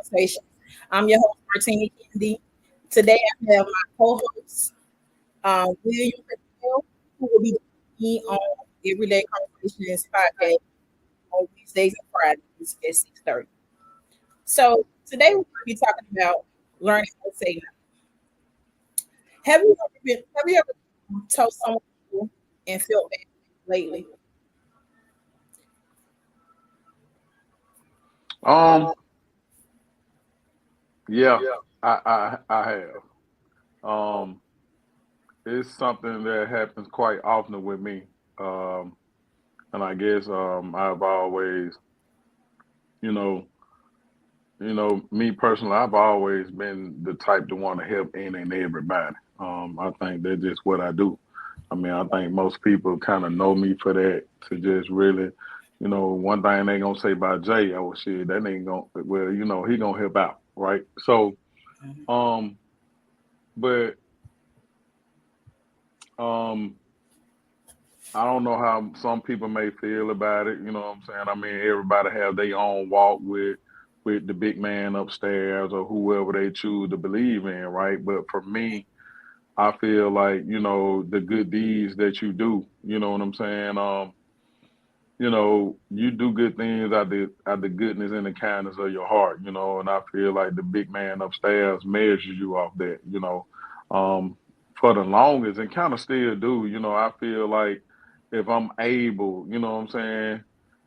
Conversations. I'm your host, Martina Kennedy. Today I have my co-host, William Patel, who will be joining me on Everyday Conversations podcast on Wednesdays and Fridays at 6:30. So today we're going to be talking about learning how to say no. Have you ever told someone no and felt bad lately? Um, yeah, I have. Um, it's something that happens quite often with me. Um, and I guess I've always, you know, me personally, I've always been the type to want to help any and everybody. I think that's just what I do. I mean, I think most people kind of know me for that to just really, one thing they gonna say about Jay, oh shit, that ain't gonna, well, he gonna help out, right? So, um, but um, I don't know how some people may feel about it. You know what I'm saying? I mean, everybody have their own walk with the big man upstairs or whoever they choose to believe in, right? But for me, I feel like the good deeds that you do. You know what I'm saying? You do good things out the goodness and the kindness of your heart. And I feel like the big man upstairs measures you off that. Um, for the longest and kind of still do. I feel like if I'm able, what I'm saying,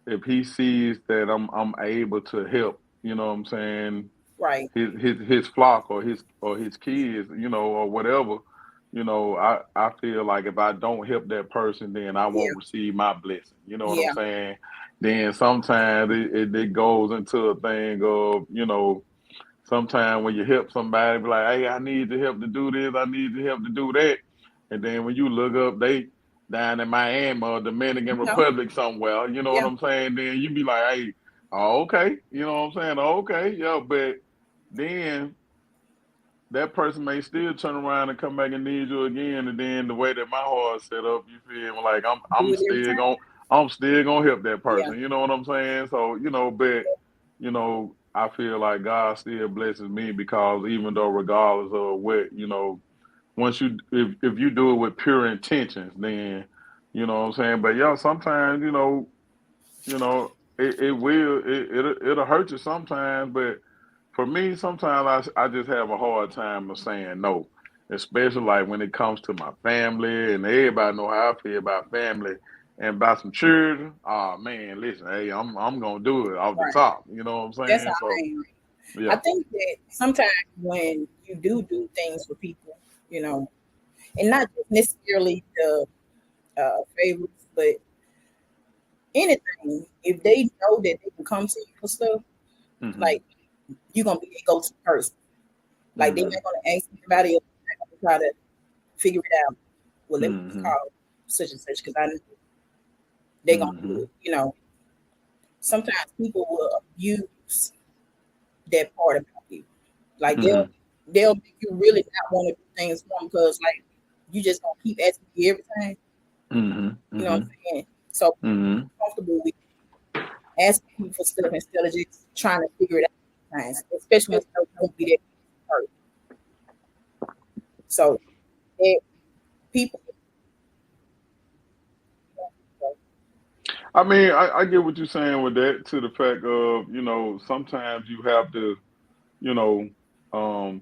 if he sees that I'm able to help, what I'm saying, Right. his flock or his kids, or whatever, I feel like if I don't help that person, then I Yeah. won't receive my blessing. You know what I'm Yeah. saying? Then sometimes it goes into a thing of, sometimes when you help somebody, be like, hey, I need the help to do this, I need the help to do that. And then when you look up, they down in Miami or Dominican No. Republic somewhere, you know what Yeah. I'm saying? Then you be like, hey, oh, okay, you know what I'm saying? Okay, yeah, but then that person may still turn around and come back and need you again. And then the way that my heart's set up, you feel me? Like I'm Do I'm it every still time. gonna I'm still gonna help that Yeah. person. You know what I'm saying? So, but I feel like God still blesses me because even though regardless of what, once if you do it with pure intentions, then you know what I'm saying. But yeah, sometimes, it'll hurt you sometimes, but for me, sometimes I just have a hard time of saying no, especially like when it comes to my family and everybody know how I feel about family and about some children. Oh man, listen, hey, I'm gonna do it off the Right. top. You know what I'm That's how saying? I So am. I yeah. think that sometimes when you do things for people, you know, and not just necessarily the favorites, but anything, if they know that they can come to you for stuff, Mhm. like you're gonna be a go-to person. Like they're not Mhm. gonna ask anybody else. They're not gonna try to figure it out. Well, let me just Mhm. call such and such because I know they're gonna do Mhm. it. You know, sometimes people will abuse that part about you. Like Mhm. they'll make you really not want to do things for them because like you just gonna keep asking me everything. Mhm. You know what Mhm. I'm saying? So Mhm. comfortable with asking people for stuff instead of just trying to figure it out sometimes, especially when stuff don't be that hurt. So eh, people I mean, I get what you're saying with that to the fact of, sometimes you have to, you know, um,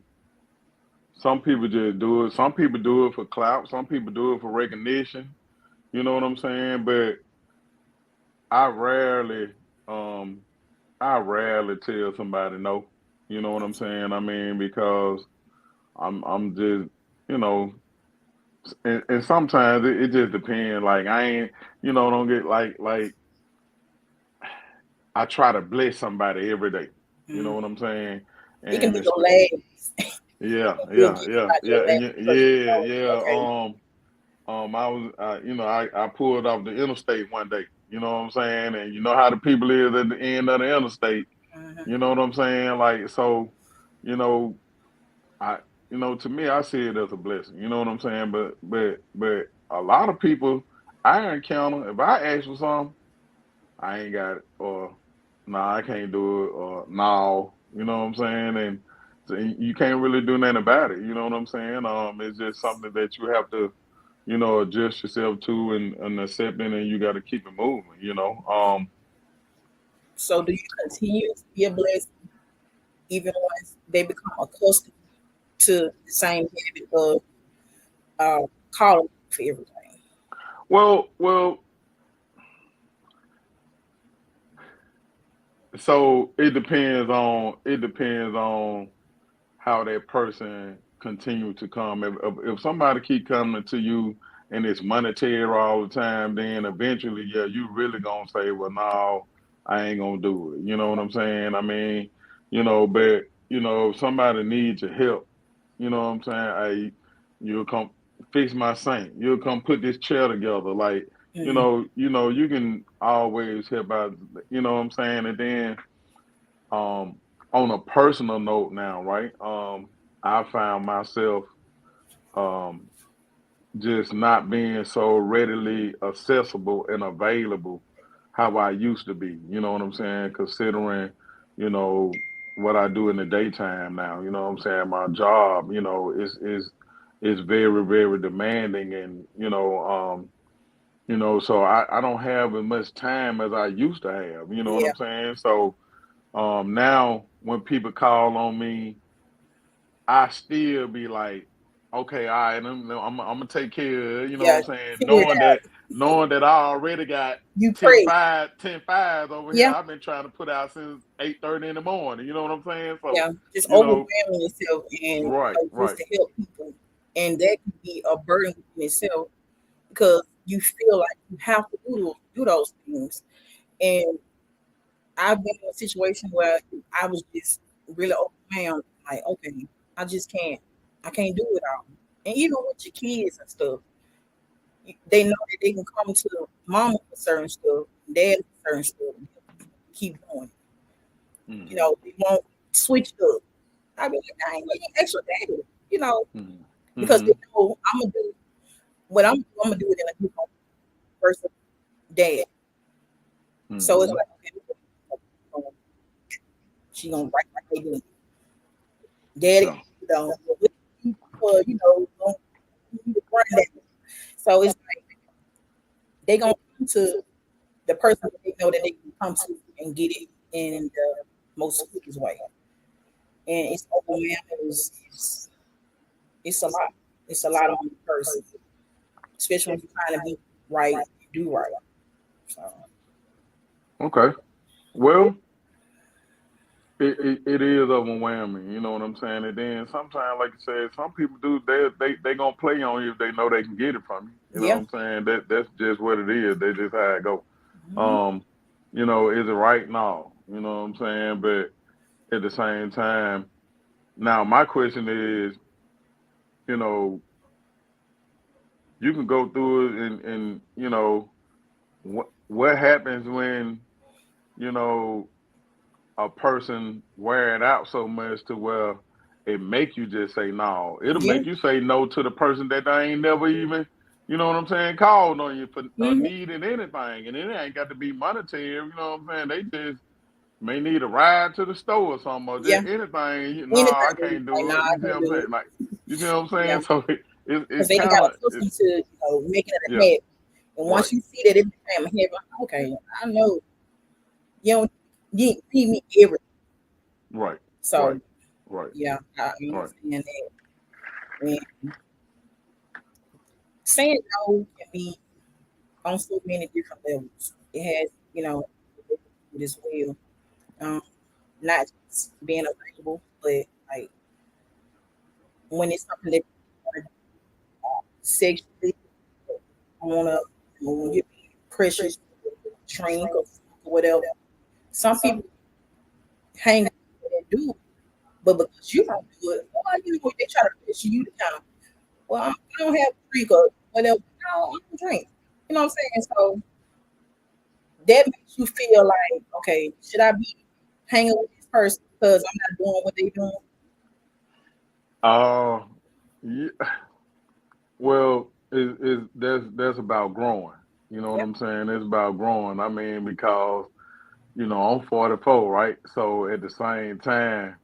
some people just do it. Some people do it for clout. Some people do it for recognition. You know what I'm saying? But I rarely, um, I rarely tell somebody no. You know what I'm saying? I mean, because I'm just, you know, and sometimes it just depends. Like I ain't, don't get like I try to bless somebody every day. You know mm, what I'm saying? it can And be it's your last. yeah, You'll yeah, give yeah, somebody yeah, your and last because you know, yeah. okay, I was, I pulled off the interstate one day. You know what I'm saying? And you know how the people is at the end of the interstate. hmm You know what I'm saying? Like so, you know, I, to me, I see it as a blessing. You know what I'm saying? But a lot of people I encounter, if I ask for something, I ain't got it, or nah, I can't do it, or no. You know what I'm saying? And so you can't really do nothing about it. You know what I'm saying? It's just something that you have to, adjust yourself to and accept it, and you got to keep it moving. So do you continue to be a blessing even once they become accustomed to the same habit of calling for everything? Well, so it depends on how that person continue to come. If somebody keep coming to you and it's monetary all the time, then eventually, yeah, you really gonna say, well, no, I ain't gonna do it. You know what I'm saying? I mean, but if somebody needs your help, you know what I'm saying? You'll come fix my sink. You'll come put this chair together. Like, Mm, you can always help out. You know what I'm saying? And then on a personal note now, right? I found myself um, just not being so readily accessible and available how I used to be. You know what I'm saying? Considering, you know, what I do in the daytime now. You know what I'm saying? My job, is very, very demanding, and so I don't have as much time as I used to have. You know what yeah. I'm saying? So now when people call on me, I still be like, okay, all right, I'm gonna take care of, you know what Yeah. I'm saying, Figure it out. knowing that I already got You 10 pray. 5, 10 fives over here. Yeah. I've been trying to put out since 8:30 in the morning. You know what I'm saying? So, Yeah. Just you know, overwhelming yourself and right, just right. to help people. And that can be a burden in itself because you feel like you have to do those things. And I've been in a situation where I was just really overwhelmed. Like, okay, I just can't. I can't do it all. And even with your kids and stuff, they know that they can come to mama for certain stuff, dad for certain stuff, and keep going. Mm, They won't switch up. I be like, I ain't need extra daddy, mm, because they mm, know I'm gonna do what I'm gonna do it in a different person, dad. So it's mm, like, okay, she gonna write like they do. Daddy, yeah. don't you to run that. So it's like they gonna come to the person that they know that they can come to and get it in the most quickest way. And it's overwhelming. It's a lot. It's a lot on the person, especially when you're trying to be right and do right. So Okay. Well, it is overwhelming, you know what I'm saying? And then sometimes, like you said, some people do they gonna play on you if they know they can get it from you. You know yeah. what I'm saying? That's just what it is. That's just how it go. Mhm. Um, is it right? No. You know what I'm saying? But at the same time, now my question is, you know, you can go through it and what happens when, you know, a person wear it out so much to where it make you just say no. It'll Yeah. make you say no to the person that they ain't never even, you know what I'm saying, called on you for Hmm. needing anything. And it ain't got to be monetary, you know what I'm saying? They just may need a ride to the store or something or Yeah. just anything. No, I Anything. can't Like, do nah, it. I You see what can't I'm do saying? it. Like, you see what I'm Yeah. saying? So Because it's they ain't kind got of, accustomed to, making it a yeah, habit. And right, once you see that it became a habit, okay, I know you need me every. right, right, So right, yeah, I right. understand that. And saying no can be on so many different levels. It has, it as well. Um, not just being available, but like when it's something that you want to do sexually, want to, when you're being precious, drink or whatever. Some people hang out and do it, but because you don't do it, why they try to pressure you to kind of, well, I don't have a drink or whatever. No, I don't drink. You know what I'm saying? So that makes you feel like, okay, should I be hanging with this person because I'm not doing what they doing? Uh, yeah, well, that's about growing. You know what Yeah. I'm saying? It's about growing. I mean, because I'm 44, right? So at the same time,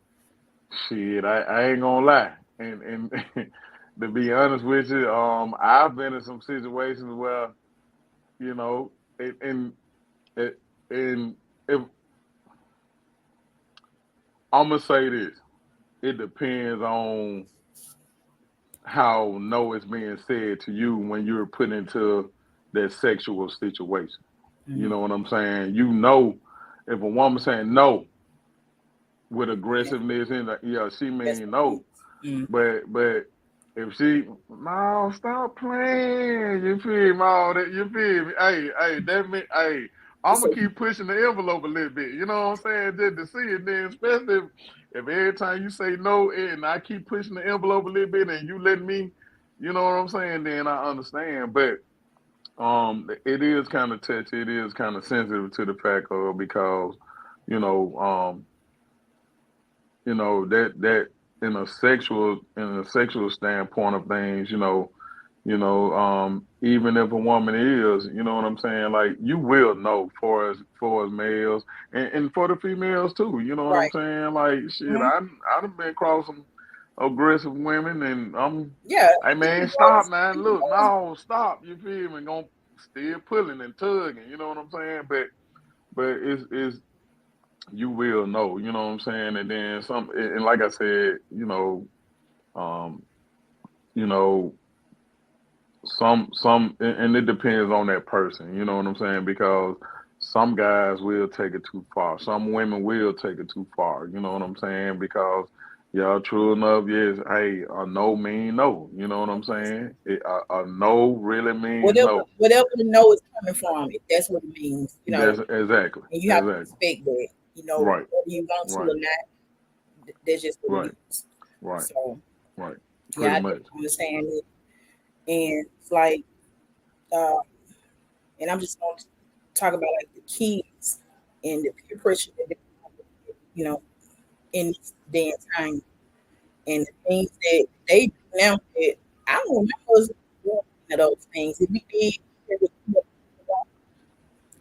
shit, I ain't gonna lie. And to be honest with you, I've been in some situations where, you know, and and, and if I'm gonna say this, it depends on how no is being said to you when you're put into that sexual situation. You Mhm. know what I'm saying? If a woman saying no with aggressiveness and yeah, she That's mean what it no. is. Mhm. But if she no stop playing, you feel me? All that you feel me? Hey, that mean I'm It's gonna a keep pushing the envelope a little bit. You know what I'm saying? Just to see it. Then especially if every time you say no and I keep pushing the envelope a little bit and you let me, you know what I'm saying? Then I understand. But it is kind of touchy. It is kind of sensitive to the fact of because you know that in a sexual standpoint of things, even if a woman is, you know what I'm saying, like you will know for as males and for the females too, you know what I'm right. saying? Like shit, Mhm. I've been crossing aggressive women and Yeah, hey it man, stop goes. man, It look, goes. no, stop, you feel me? Gonna still pulling and tugging, you know what I'm saying? But it's you will know, you know what I'm saying? And then and like I said, um, you know, and it depends on that person, you know what I'm saying? Because some guys will take it too far. Some women will take it too far, you know what I'm saying? Because y'all true enough, yes, hey, a no mean no, you know what I'm saying? A no really means Whatever, no. whatever the no is coming from, if that's what it means, That's exactly, and you have to exactly. respect that, Right, whether you want to right, or not. That's just what right, it is. right, So right. yeah, Pretty I much. definitely understand it, and it's like, uh, and I'm just going to talk about like the kids and the peer pressure that they, you know, in this day and time, and the things that they do now that I don't remember us doing any of those things. If we did,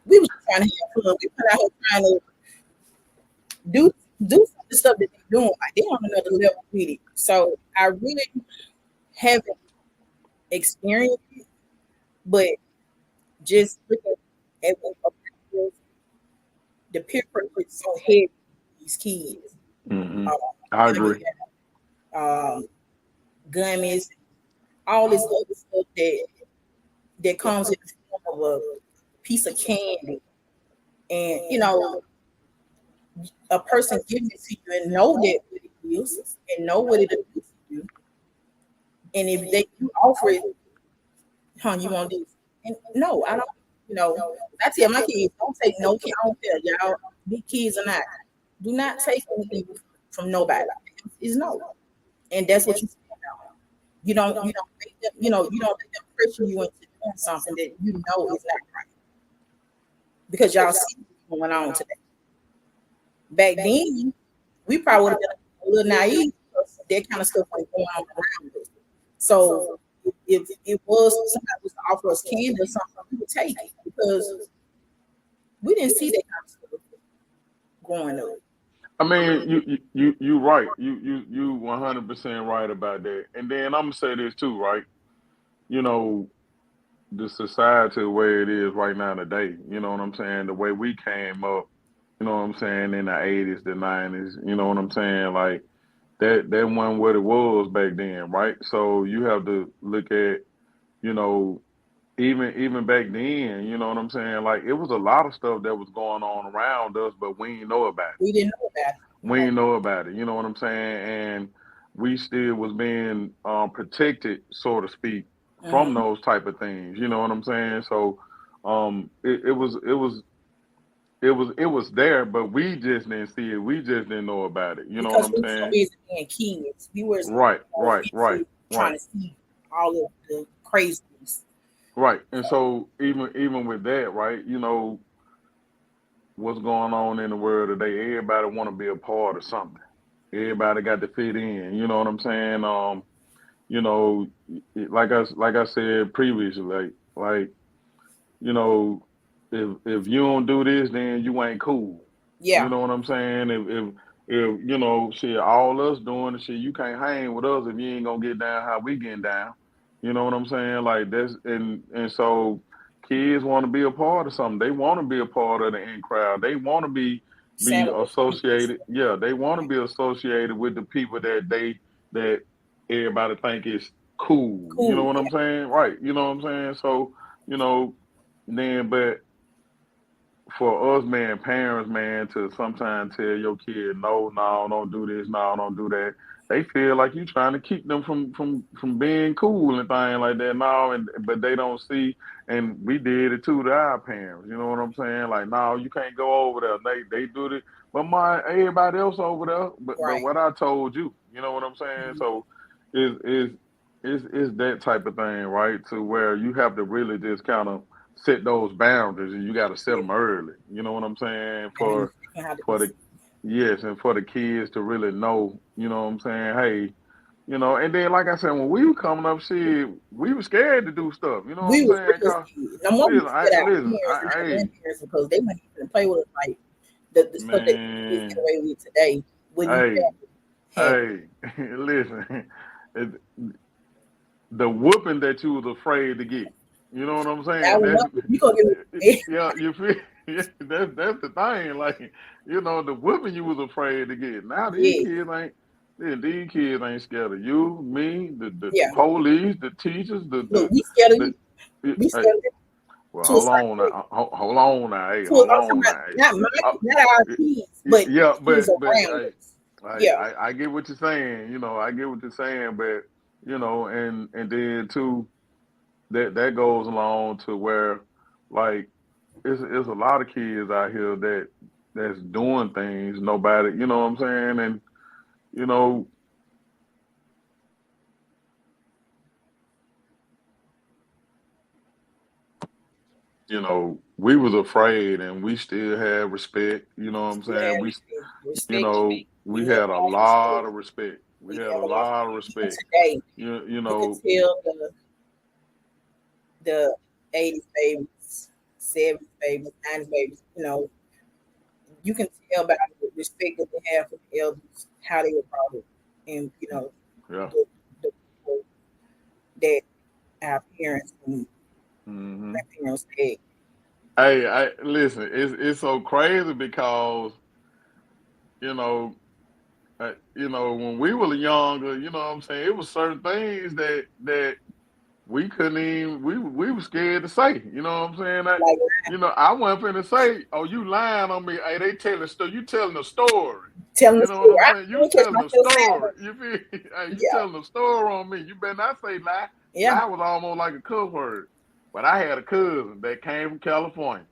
we was just trying to have fun. We put out here trying to do do some of the stuff that they're doing. Like they're on another level with it. So I really haven't experienced it, but just looking at what the peer pressure is so heavy on these kids. Hmm. Uh, I now you agree. have gummies, all this other stuff that comes in the form of a piece of candy, and a person giving it to you and know that what it is and know what it is to you, and if they you offer it, you want this, and no, I don't. You know, I tell my kids, don't take no. I don't care, y'all, big kids or not. Do not take anything from nobody. It's no, and that's what you say now. You don't make them, you don't let them pressure you into doing something that you know is not right because y'all see what's going on today. Back then, we probably would have been a little naive because that kind of stuff was going on around us. So if it was somebody was to offer us candy or something, we would take it because we didn't see that kind of stuff growing up. I mean, you right. You 100% right about that. And then I'm gonna say this too, right? You know, the society the way it is right now today. You know what I'm saying? The way we came up. You know what I'm saying? In the '80s, the '90s. You know what I'm saying? Like that wasn't what it was back then, right? So you have to look at you know even back then. You know what I'm saying? Like it was a lot of stuff that was going on around us, but we didn't know about it. We didn't know about We ain't know about it. You know what I'm saying? And we still was being protected, so to speak, it. from those type of things. You know what I'm saying? So it was there, but we just didn't see it. We just didn't know about it. You know what Because I'm we were so saying? busy being kids. We were Right, right, right, busy right, trying to see all of the craziness. right. And so even with that, right? What's going on in the world today? Everybody want to be a part of something. Everybody got to fit in. You know what I'm saying? You know, like I said previously, like you know, if you don't do this, then you ain't cool. You Yeah. know what I'm saying? If you know, shit, all us doing the shit, you can't hang with us if you ain't gonna get down how we getting down. You know what I'm saying? Like that's and so kids want to be a part of something. They want to be a part of the in crowd. They want to be Sandwich. associated. Yeah, they want to be associated with the people that everybody think is cool. You know Cool. what I'm saying? Right. You know what I'm saying? So, you know, then but for us, man, parents, man, to sometimes tell your kid, no, no, don't do this, no, don't do that. They feel like you trying to keep them from being cool and things like that. No, and but they don't see, and we did it too to our parents. You know what I'm saying? Like, no, you can't go over there. They do it, but my everybody else over there. But Right. what I told you, you know what I'm saying? Mhm. So, is is that type of thing, right? To where you have to really just kind of set those boundaries, and you got to set Yeah. them early. You know what I'm saying? And how to For the yes, and for the kids to really know. You know what I'm saying? Hey, you know, and then like I said, when we were coming up, shit, we were scared to do stuff. You know what we I'm was saying? real Cause scared. No more we scared our listen, parents and our hey, grandparents because they wouldn't even play with us like the stuff that kids get man, away with today wouldn't hey, happen. listen, it, the whooping that you was afraid to get. You know what I'm I saying? would know That's you gonna get yeah, you feel yeah, that's the thing. Like, you know, the whooping you was afraid to get. Now yeah, these kids ain't scared of you, me, the yeah. police, the teachers, Look, we scared of the you. We hey, scared of you well, to a hold certain on degree. now. Hold on now. Hey, I'm hold talking on about now. Hey. not my Uh, not our kids, but yeah, kids but around us. Yeah, I get what you're saying. You know, I get what you're saying, but you know, and then too, that goes along to where, like, it's a lot of kids out here that's doing things nobody, you know what I'm saying, and you know, we was afraid, and we still had respect. You know what I'm still saying? have We, you respect. know, we We never had a lost lot respect. of respect. We We had a never lost lot of respect. Even respect. today, You you can know, tell the 80s babies, 70s babies, 90s babies. You can tell by the respect that they have for the elders, how they were brought up, and yeah. the people that our parents and Hmm. grandparents had. Hey, I listen. It's so crazy because you know, when we were younger, you know what I'm saying, it was certain things that we couldn't even we were scared to say. You know what I'm saying? Like I wasn't finna say, "Oh, you lying on me." Hey, they telling you telling a story. telling the You know what story. I'm I saying? You don't catch telling a myself saying, story. but You feel? Hey, you yeah, telling a story on me. You better not say lie. yeah, Lie was almost like a cuss word. But I had a cousin that came from California,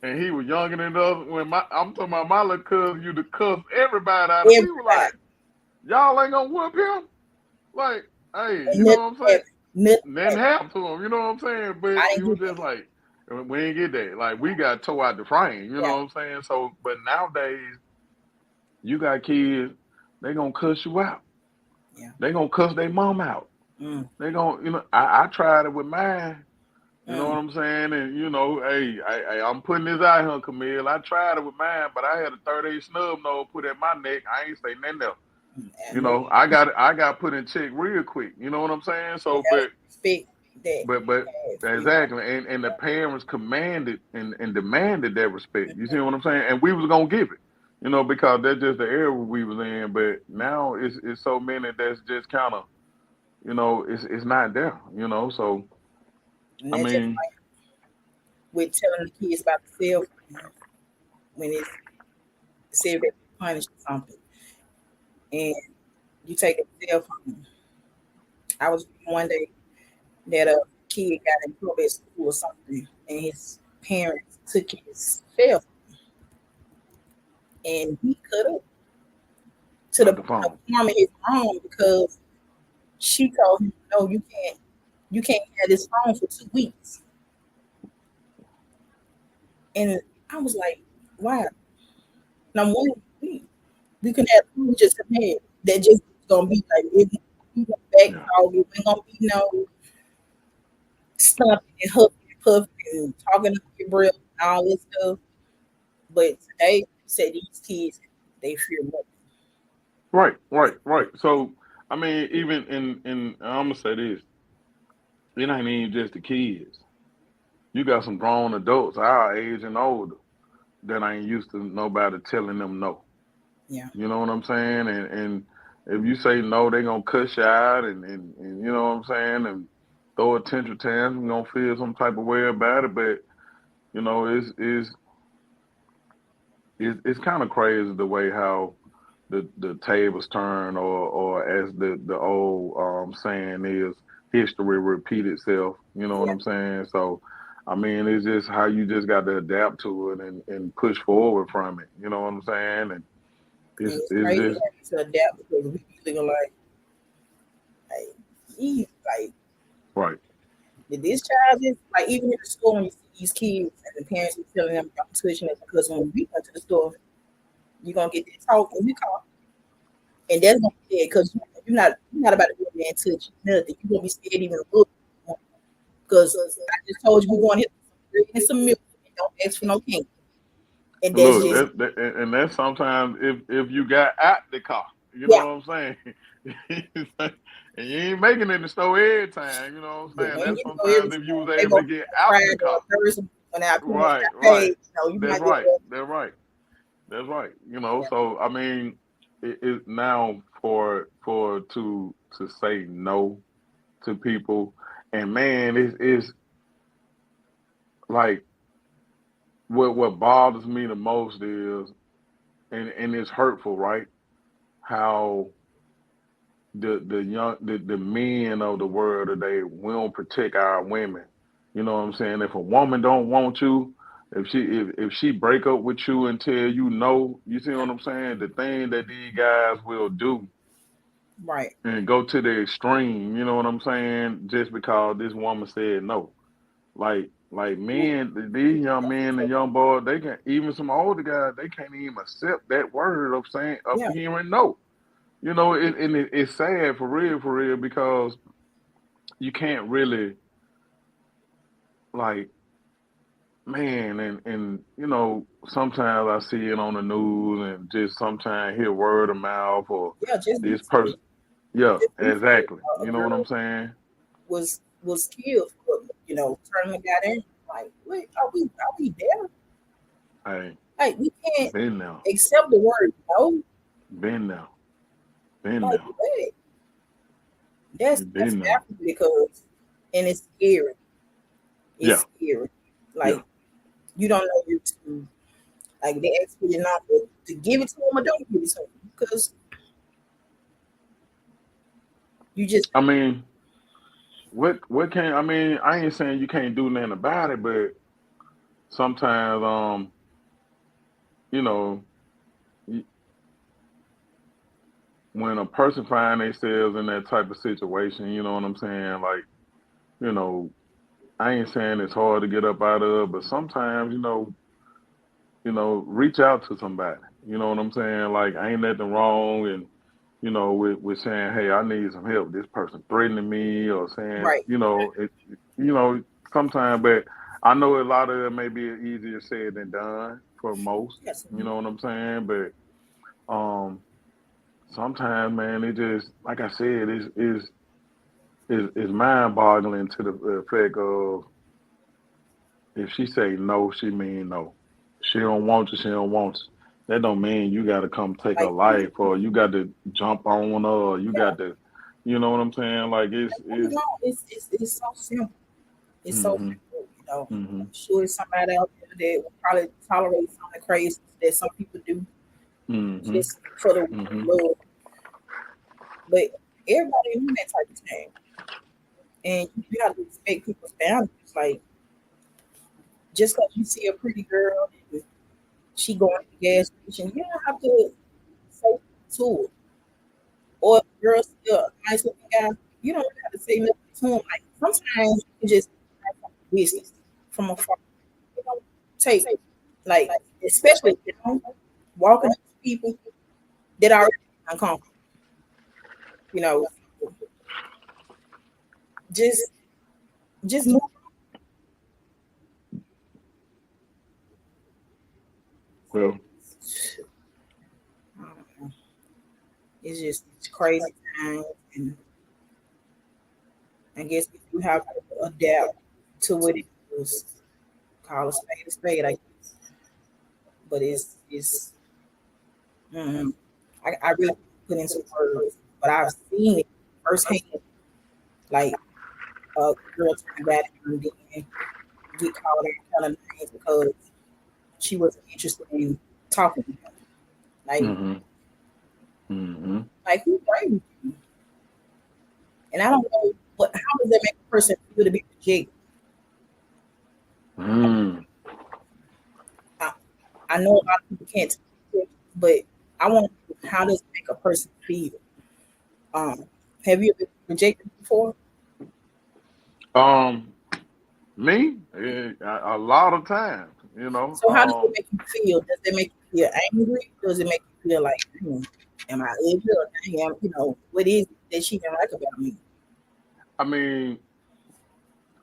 and he was younger than us. When I'm talking about my little cousin, you to cuss everybody out. We were like, everybody. y'all ain't gonna whoop him. Like, hey, And you know nothing what I'm saying? happened. Nothing Nothing happened. happened to him. You know what I'm saying? But I it didn't was do just that. like we ain't get that. Like we got tore out the frame. You Yeah, know what I'm saying? So, but nowadays you got kids. They gonna cuss you out. yeah. They gonna cuss their mom out. Mm, They gonna, I tried it with mine. You know mm. what I'm saying? And hey, I'm putting this out here, Camille. I tried it with mine, but I had a 38 snub nose put at my neck. I ain't say nothing else. And no, I got put in check real quick. You know what I'm saying? you So, have to respect that you but have for your mom. exactly, and the parents commanded and demanded that respect. You see what I'm saying? And we was gonna give it. Because that's just the era we was in. But now it's so many that's just kind of, it's not there. So And I that's just mean, like with telling the kids about the cell phone when it's said that they punished or something, and you take a cell phone. I was reading one day that a kid got in trouble at school or something, and his parents took his cell phone, and he cut up to the cut the point of phone. harming his mom because she told him, "No, you can't have this phone for 2 weeks." And I was like, "Wow." Now one we can have we just have had that just gonna be like it went back Yeah. talk. It ain't gonna be no stomping and huffing and puffing and talking to your breath. all this stuff. But today, say these kids, they fear nothing. Right. So I mean, even in I'm gonna say this, it ain't even just the kids. You got some grown adults our age and older that ain't used to nobody telling them no. Yeah, You know what I'm saying? And if you say no, they gonna cuss you out and you know what I'm saying and throw a tantrum tantrum, you gonna feel some type of way about it. But you know, it's kind of crazy the way how the tables turn, or as the old saying is, history repeat itself. You know what yeah. I'm saying? So, I mean, it's just how you just got to adapt to it and push forward from it. You know what I'm saying? And And it's it's crazy just having to adapt because we be looking like, geez, like, right. did this child just, like, even in the store when you see these kids and the parents are telling them don't touch it because when we went to the store, you're going to get that talk and we call. And that's going to be it because you're not about to go there and touch nothing. You're going to be scared even look. Because I just told you we're going to hit and some milk and don't ask for no candy. And that's Look, just, and that's sometimes if you got out the car, you know yeah. what I'm saying? And you ain't making it in the store every time, you know what Yeah, I'm saying? when That's you go every sometimes if you time, was they able go to get on out the Friday or car. Thursday when I pretty much Right, got right. paid. You That's might get right. that. That's right. That's right. You know, Yeah, so I mean, it now for to say no to people, and man, it's like what bothers me the most is, and it's hurtful, right? How the men of the world today, we don't protect our women. You know what I'm saying? If a woman don't want you, if she break up with you and tell you no, you see what I'm saying? The thing that these guys will do right. and go to the extreme, you know what I'm saying? Just because this woman said no. Like men, these young men and young boys, they can, even some older guys, they can't even accept that word of saying, of Yeah, hearing no. You know, it's sad for real, because you can't really, like, man, and you know, sometimes I see it on the news and just sometimes hear word of mouth or yeah. Just this person. recently, Yeah, just recently, exactly. a You know what I'm girl saying? was killed for turning a guy in. Like, wait, are we there? Hey, Like, we can't been now, accept the word no. been now, been Like, now, wait, that's been now. baffling because, and it's scary. Yeah, It's scary. yeah. Like, you don't know you to, like, they ask for your number to give it to them or don't give it to them because you just I mean, what can I mean? I ain't saying you can't do nothing about it, but sometimes, you know, when a person find themselves in that type of situation, you know what I'm saying? Like, you know, I ain't saying it's hard to get up out of, but sometimes, reach out to somebody. You know what I'm saying? Like, ain't nothing wrong, and with saying, hey, I need some help. This person threatening me, or saying, right. you know, sometimes, but I know a lot of it may be easier said than done for most. Yes. You know what I'm saying? But sometimes, man, it just, like I said, is mind boggling to the effect of, if she say no, she mean no. She don't want you, she don't want you. That don't mean you got to come take her Like, life, or you got to jump on her, or you yeah, got to, you know what I'm saying? Like you it's know, it's so simple. It's so hmm simple. You know, hmm I'm sure it's somebody out there that will probably tolerate some of the crazy that some people do hmm just for the hmm love. But everybody in that type of thing, and you have to respect people's boundaries. Like, just because you see a pretty girl and she going to the gas station, you don't have to say to her. Or if a girl see a nice looking guy, you don't have to say nothing to him. Like, sometimes you just have business from afar. You know, take, like, especially, walking up to people that are uncomfortable. You know, just just move. Well, I don't know. It's crazy times, and I guess if you have to adapt to what it is, call a spade, I guess. But it's mm, I really put into words, but I've seen it firsthand. Like a girl turn back and then get called out kind of names because she wasn't interested in talking to him. Like mm-hmm, mm-hmm. like who raised you? And I don't know what how does that make a person feel to be rejected? Mm. I, I know a lot of people can't take it, but I want to know how does it make a person feel? Um, have you ever been rejected before? Um, Me, a lot of times, you know. So how does it make you feel? Does it make you feel angry? Does it make you feel like, am I ugly or damn, what is it that she didn't like about me? I mean,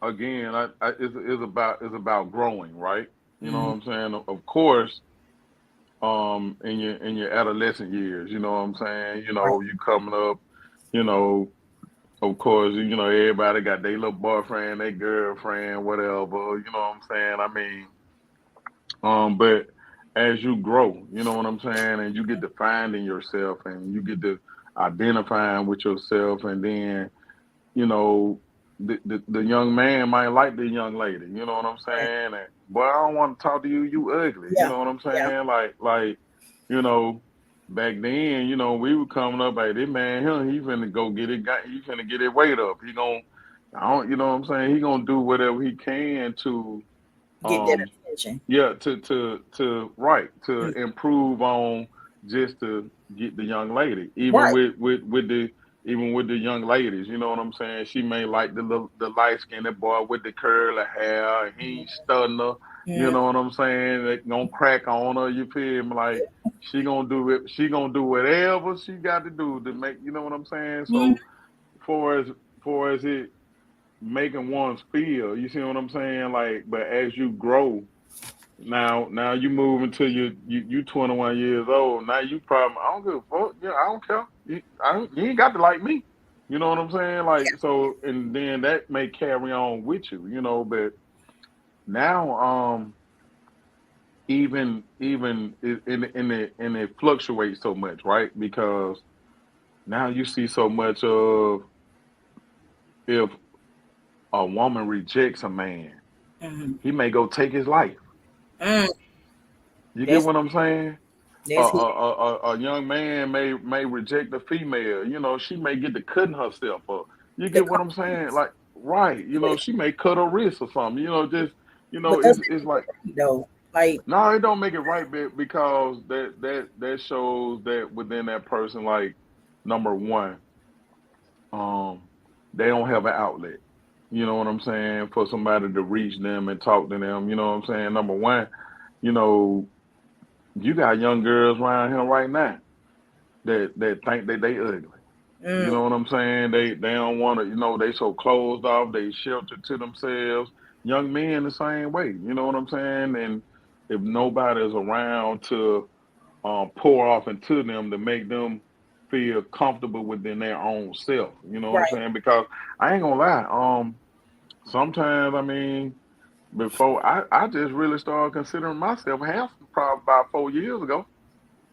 again, it's about growing, right? You know what Mhm. I'm saying? Of course, in your adolescent years, you know what I'm saying? Right. You coming up, you know, of course, everybody got their little boyfriend, their girlfriend, whatever. You know what I'm saying? I mean, but as you grow, you know what I'm saying, and you get to finding yourself, and you get to identifying with yourself, and then you know, the young man might like the young lady. You know what I'm Right. saying? And boy, I don't want to talk to you. You ugly. You Yeah. know what I'm Yeah. saying? Like, you know, back then, we were coming up like this man here. He finna go get it. He finna get his weight up. He gon' I don't. You know what I'm saying? He gonna do whatever he can to Get that um attention. yeah, to right, to Mm. improve on, just to get the young lady. Even Right. with the young ladies, you know what I'm saying? She may like the light skinned boy with the curly hair, and he ain't stunning her. You Mm. know what I'm saying? They gonna crack on her. You feel me? Like she gonna do it. She gonna do whatever she got to do to make. You know what I'm saying? Mm. So, for as it making one's feel, you see what I'm saying? Like, but as you grow, now you move into you 21 years old. Now you probably, I don't give a fuck. Yeah, I don't care. You ain't got to like me. You know what I'm saying? Like, so, and then that may carry on with you. But now, even it fluctuates so much, right? Because now you see so much of, if a woman rejects a man, Mm. he may go take his life. Mm. You get That's what I'm saying? a, that's it. a, a young man may reject a female. She may get to cutting herself up. You The get what I'm saying? confidence. Like, right. Yeah. She may cut her wrist or something. Just But does it it's make it like, right though? Like, no, it don't make it right, because that shows that within that person, like, number one, um, they don't have an outlet. You know what I'm saying? For somebody to reach them and talk to them. You know what I'm saying? Number one, you know, you got young girls around here right now that think that they ugly. You mm, know what I'm saying? They don't want to. They so closed off. They shelter to themselves. Young men the same way. You know what I'm saying? And if nobody's around to pour off into them to make them feel comfortable within their own self. You know what I'm right. saying? Because I ain't gonna lie. Sometimes, I mean, before I just really started considering myself handsome probably about 4 years ago.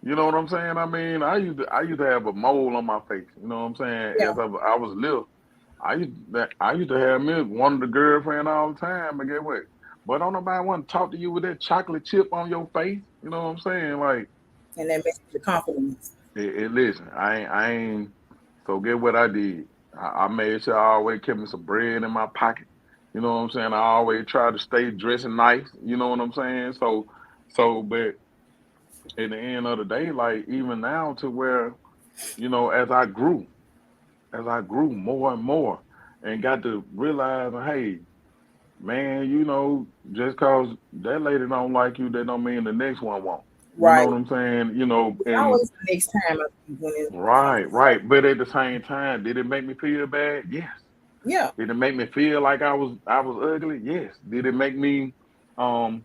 You know what I'm saying? I mean, I used to have a mole on my face. You know what I'm saying? Yeah. As I was little, I used to have me one of the girlfriend all the time. And get what? But don't nobody want to talk to you with that chocolate chip on your face. You know what I'm saying? Like, And that makes the confidence. listen, I ain't. So get what I did. I made sure I always kept me some bread in my pocket. You know what I'm saying? I always tried to stay dressing nice. You know what I'm saying? But at the end of the day, like, even now, to where, as I grew more and more, and got to realize, hey, man, just cause that lady don't like you, that don't mean the next one won't. You know Right. what I'm saying? It's And always the next time I think when it comes right, to something. right. But at the same time, did it make me feel bad? Yes. Yeah. Did it make me feel like I was ugly? Yes. Did it make me um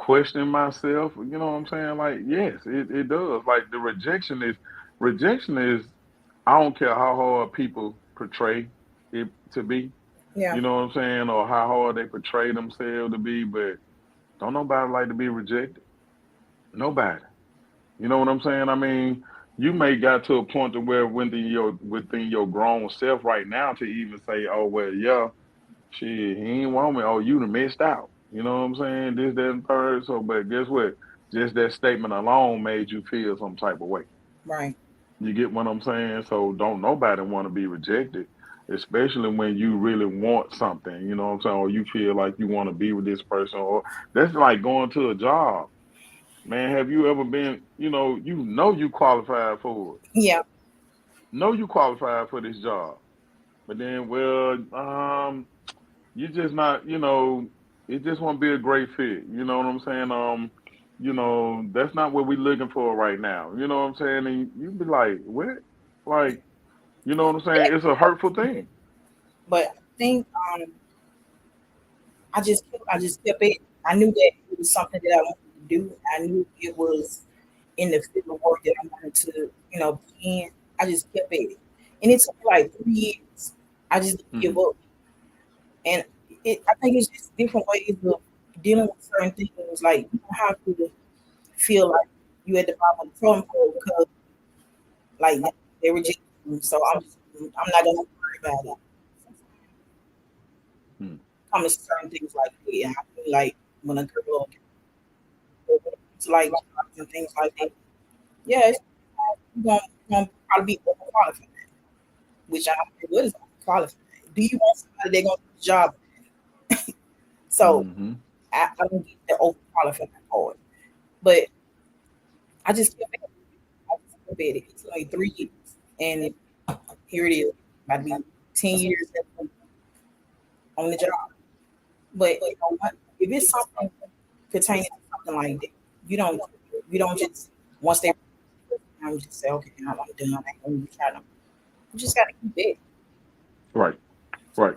question myself. You know what I'm saying? Like, yes, it does. Like the rejection is I don't care how hard people portray it to be, Yeah, you know what I'm saying, or how hard they portray themselves to be, but don't nobody like to be rejected. Nobody. You know what I'm saying? I mean, you may got to a point to where within your grown self right now to even say, oh well, yeah, shit, he ain't want me. Oh, you done missed out. You know what I'm saying? This, that, and third. So, but guess what? Just that statement alone made you feel some type of way. right. You get what I'm saying? So don't nobody want to be rejected, especially when you really want something. You know what I'm saying? Or you feel like you want to be with this person, or that's like going to a job. Man, have you ever been? You know you qualified for it. Yeah, Know you qualified for this job, but then, well, you just not. It just won't be a great fit. You know what I'm saying? That's not what we're looking for right now. You know what I'm saying? And you be like, what? Like, you know what I'm saying? It's a hurtful thing. but I think I just kept it. I knew that it was something that I wanted to do. I knew it was in the field of work that I wanted to, be in. I just kept at it, and it took like 3 years. I just didn't give Hmm. up, and I think it's just different ways of dealing with certain things. Like you don't have to feel like you at the bottom of the totem pole because like they reject you. So I'm not gonna worry about it. Hmm. Come to certain things like that. And I feel like when a girl it's like jobs and things like that, yeah, you're gonna probably be overqualified, which I don't think what is overqualified. Do you want somebody that gonna do the job? So Hmm. I don't get the overqualified part. But I just kept at it. I just kept at it. It's like 3 years. And here it is. About to be 10 years on the job. But you know what? If it's something pertaining to something like that, you don't you don't just once they I'm just say, okay, I'm done. I ain't gonna try to. You just gotta keep it. Right. Right.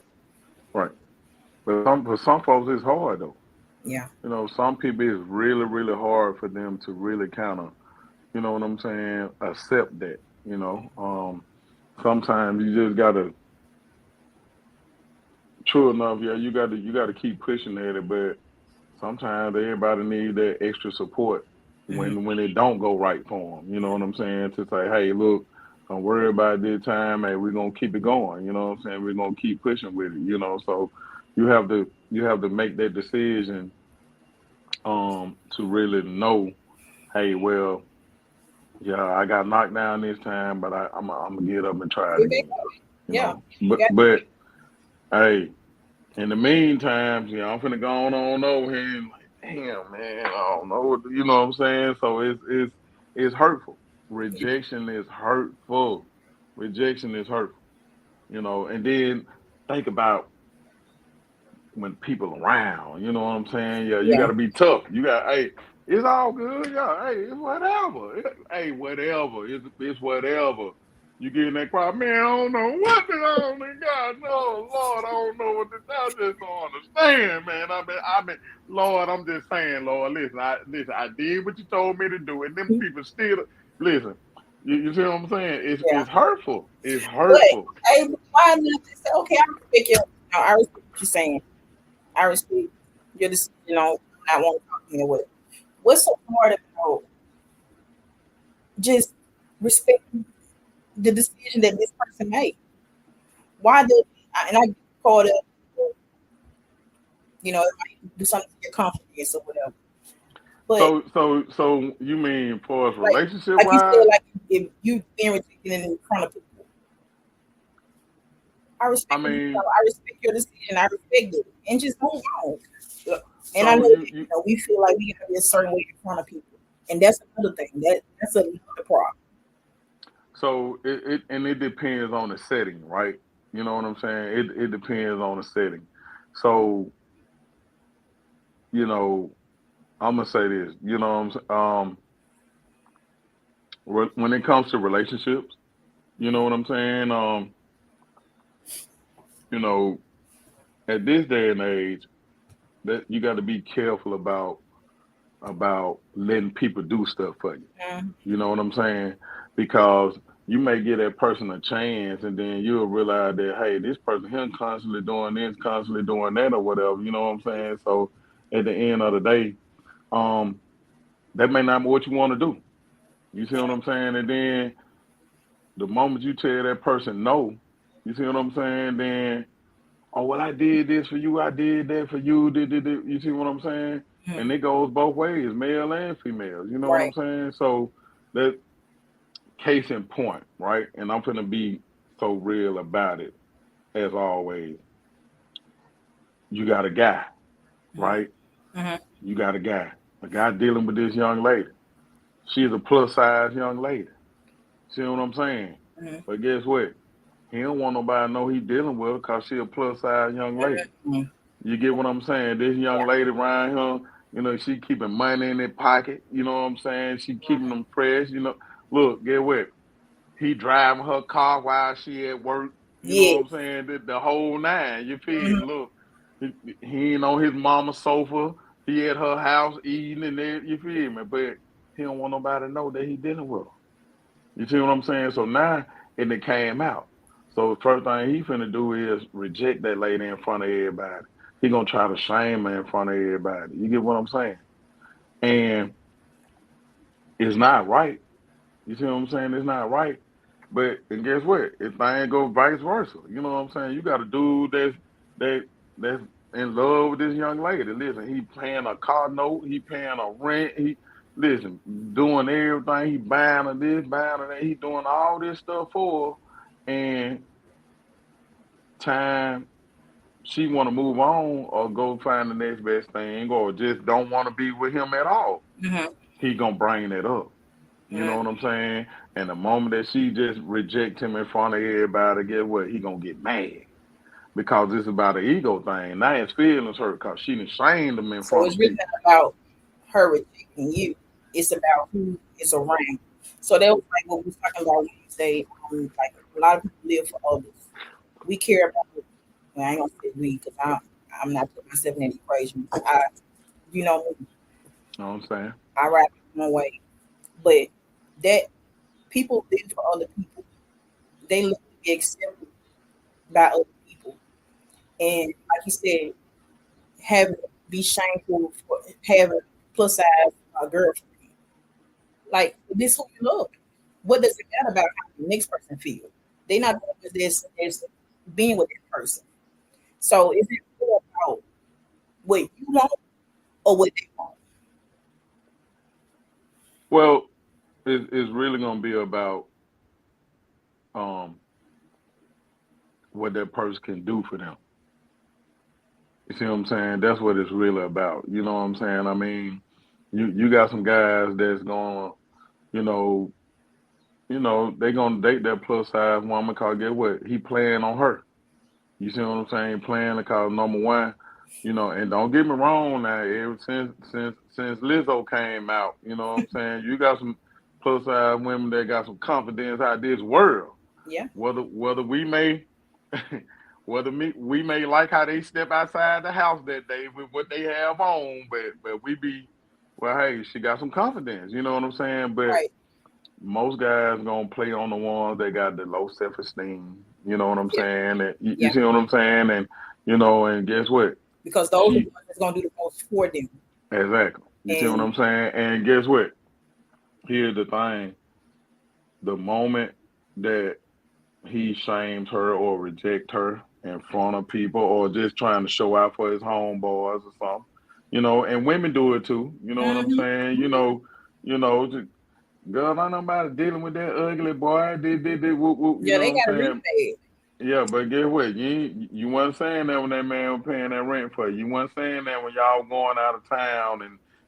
Right. But for some folks, it's hard though. Yeah. Some people it's really, really hard for them to really kind of, you know what I'm saying, accept that. Sometimes you just gotta, true enough, yeah, you gotta keep pushing at it. But sometimes everybody needs that extra support Mhm. when it don't go right for them. You know what I'm saying? To say, hey, look, don't worry about this time. Hey, we're gonna keep it going. You know what I'm saying? We're gonna keep pushing with it. So you have to make that decision to really know, hey, well, yeah, I got knocked down this time, but I'm gonna get up and try it Get back again. up. You Yeah. know, You but got but hey, in the meantime, I'm finna go on over here and like, damn man, I don't know you know what I'm saying? So it's hurtful. Rejection is hurtful. Rejection is hurtful. And then think about when people around, you know what I'm saying? Yeah, you yeah. gotta be tough. Hey, it's all good. Yeah, hey, it's whatever. Hey, whatever. It's whatever. You get in that crowd, man, I don't know what the hell, God, no, Lord, I don't know what this, I just don't understand, man. I've been, Lord, I'm just saying, Lord, listen, I did what you told me to do, and them people still, listen, you see what I'm saying? It's, Yeah. it's hurtful. It's But hurtful. hey, why not just say, okay, I respect you. I respect what you're saying. I respect your decision on not wanting to talk to me or what. What's so hard about just respecting the decision that this person made? Why do and I get caught up, it might do something to your confidence or whatever. But So you mean for us like relationship like you said, wise? like if you being rejected in front of people, I mean, I respect your decision. I respect it, and just move on. Yeah. And I know so that, you we feel like we gotta be a certain way in front of people, and that's another thing. That's another problem. so it depends on the setting, right? You know what I'm saying? It depends on the setting. So you know, I'm gonna say this. When it comes to relationships, you know what I'm saying? You know, at this day and age, that you got to be careful about. about letting people do stuff for you. Mhm. You know what I'm saying? Because you may give that person a chance, and then you'll realize that hey, this person here constantly doing this, constantly doing that, or whatever. You know what I'm saying? So at the end of the day, um, that may not be what you want to do. You see what I'm saying? And then the moment you tell that person no, you see what I'm saying? Then oh well, I did this for you, I did that for you, did. You see what I'm saying? And Mhm. it goes both ways, male and female. You know what I'm Right. saying? So that case in point, right? And I'm gonna be so real about it as always. You got a guy, Mhm. right? Mhm. You got a guy dealing with this young lady. She's a plus size young lady. See what I'm saying? Mhm. But guess what? He don't want nobody to know he dealing with her because she a plus size young lady. Mhm. You get what I'm saying? This young Yeah. lady around here, she keeping money in her pocket. You know what I'm saying? She keeping them fresh. Look, get what? He driving her car while she at work. You know what I'm Yes. saying? The whole nine. You feel Mhm. me? Look, he ain't on his mama's sofa. He at her house eating and there. You feel me? But he don't want nobody to know that he dealing with her. You see what I'm saying? So now it came out. So the first thing he finna do is reject that lady in front of everybody. He gonna try to shame her in front of everybody. You get what I'm saying? And it's not right. You see what I'm saying? It's not right. But and guess what? If things go vice versa, you know what I'm saying? You got a dude that that's in love with this young lady. Listen, he paying a car note, he paying a rent, he listen, doing everything, he buying her this, buying her that, he doing all this stuff for her, and time she wanna move on or go find the next best thing or just don't wanna be with him at all, Mhm. he gonna bring it up. You know Mhm. what I'm saying? And the moment that she just reject him in front of everybody, get what? He gonna get mad because it's about an ego thing. Now his feelings hurt because she done shamed him in So front it's of really people. not about her rejecting you. It's about who is around. So that was like what we was talking about when you say, like a lot of people live for others. We care about. Well, I ain't gonna say we because I'm not putting myself in that equation. You know, You know what I'm saying? I ride my own way, but that people live for other people. They look to be accepted by other people, and like you said, having be shameful for having plus size girlfriend. Like this who you love. What does it matter about how the next person feel? They not doing this being with that person. So is it more about what you want or what they want? Well, it's really gonna be about um what that person can do for them. You see what I'm saying? That's what it's really about. You know what I'm saying? I mean, you got some guys that's gonna, you know, they gonna date that plus size woman cause get what? He playing on her. You see what I'm saying? Playing because number one, and don't get me wrong now, ever since Lizzo came out, you know what I'm saying? You got some plus size women that got some confidence out this world. Yeah. Whether we may we may like how they step outside the house that day with what they have on, but we be well, hey, she got some confidence, you know what I'm saying? But Right. most guys gonna play on the ones that got the low self esteem. You know what I'm Yeah. saying? And you Yeah. see what I'm saying? And and guess what? Because those are the She ones that's gonna do the most for them. exactly. You see what And I'm saying? And guess what? Here's the thing: the moment that he shames her or reject her in front of people, or just trying to show out for his homeboys or something, and women do it too. You know what I'm mhm, saying? mhm. Just, girl, I nobody dealing with that ugly boy. Did, whoop, whoop, you Yeah, know they what I'm got it really saying? bad. Yeah, but guess what? You wasn't saying that when that man was paying that rent for you. You wasn't saying that when y'all going out of town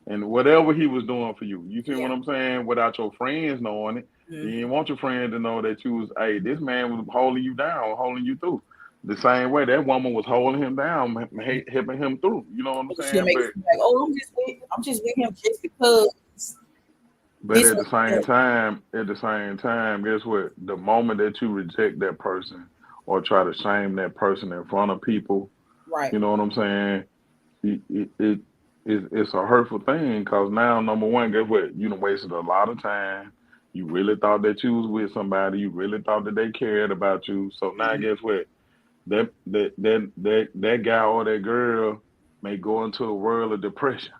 and whatever he was doing for you. You see Yeah. what I'm saying? Without your friends knowing it, you Mhm. didn't want your friends to know that you was, hey, this man was holding you down, holding you through. The same way that woman was holding him down, helping him through. You know what I'm And she'll saying? make it seem like, oh, I'm just with him just because But this at was the same him. time, guess what? The moment that you reject that person or try to shame that person in front of people, Right. you know what I'm saying? It it's a hurtful thing because now, number one, guess what? You done wasted a lot of time. You really thought that you was with somebody. You really thought that they cared about you. So now, Mhm. guess what? That guy or that girl may go into a world of depression.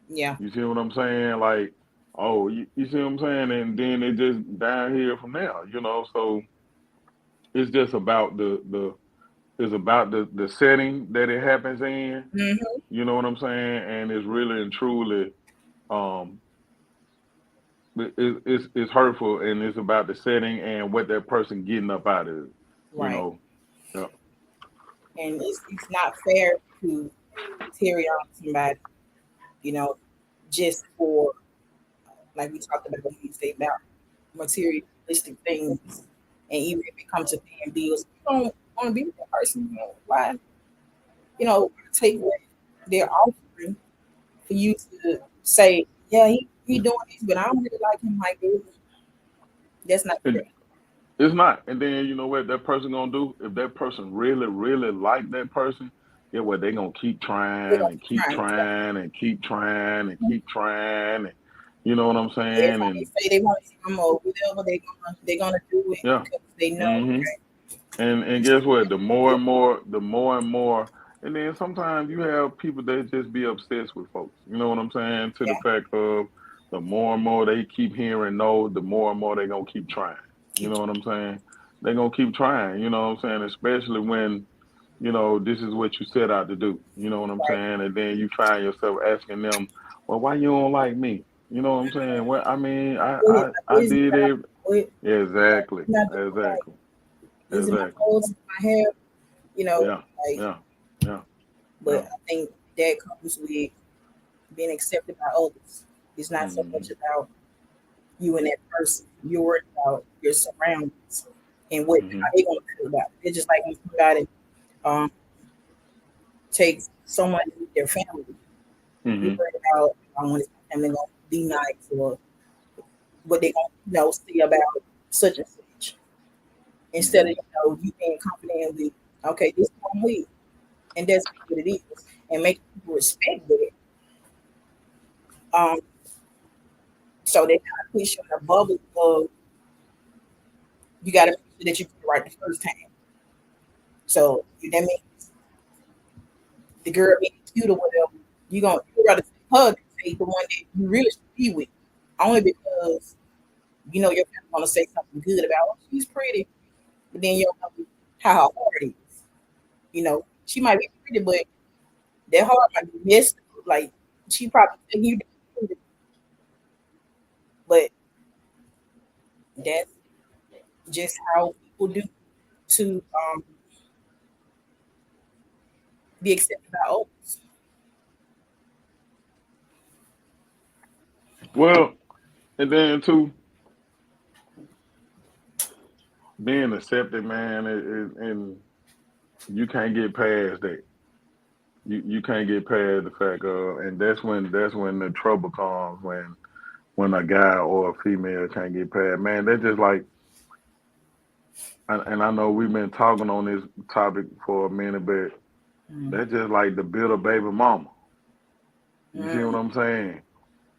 Yeah, You see what I'm saying? Like, oh, you see what I'm saying? And then it just downhill from there. So it's just about the it's about the setting that it happens in. hmm, You know what I'm saying? And it's really and truly um it's hurtful, and it's about the setting and what that person getting up out of it. You right. know. Yeah. And it's not fair to carry on somebody, you know, just for, like we talked about when we say about materialistic things. And even if it comes to paying bills, you don't want to be with that person. Why, take what they're offering for you to say, yeah, he doing this, but I don't really like him like this. That's not fair. It, it's not. And then you know what that person gonna do? If that person really, really like that person, yeah, what they gonna keep They're trying gonna and keep keep trying. trying and keep trying and Mhm. keep trying and you know what I'm Every saying? time they And say they want him or whatever, they're gonna do it yeah. because they know, hmm okay, And he's guess still what? gonna do it. The more and more, and then sometimes you have people that just be obsessed with folks. You know what I'm saying? To the Yeah, fact of the more and more they keep hearing no, the more and more they gonna keep trying. You keep know what I'm saying? They gonna keep trying. You know what I'm saying? Especially when this is what you set out to do. You know what I'm right. saying? And then you find yourself asking them, well, why you don't like me? You know what I'm saying? Well, I mean, What I is it did that it. what Exactly. am I doing right? Exactly. Is it my Exactly. clothes, my hair? You know, Yeah, like, yeah, yeah, but yeah. I think that comes with being accepted by others. It's not so much hmm about you and that person. You're worried about your surroundings and what how hmm they gonna feel about it. It's just like when somebody um takes someone to meet their family. You're hmm worried about when his family gonna be nice or what they gonna say about such and such. Instead of hmm you being confident with, okay, this is what I'm with, and that's what it is, and make people respect that. Um, so they kind of push you in a bubble of you got to make sure that you get it right the first time. So that means the girl being cute or whatever, you rather take her than take the one that you really should be with, only because you're kind of gonna say something good about her. She's pretty, but then you don't know how her heart is. She might be pretty, but that heart might be messed up. Like she probably think you did, but that's just how people do to be accepted by others. Well, and then too, being accepted, man, and you can't get past that. You can't get past the fact of, and that's when the trouble comes when a guy or a female can't get past. Man, that's just like, and I know we've been talking on this topic for a minute, but Mm, that's just like the bitter baby mama. You see what mm, I'm saying?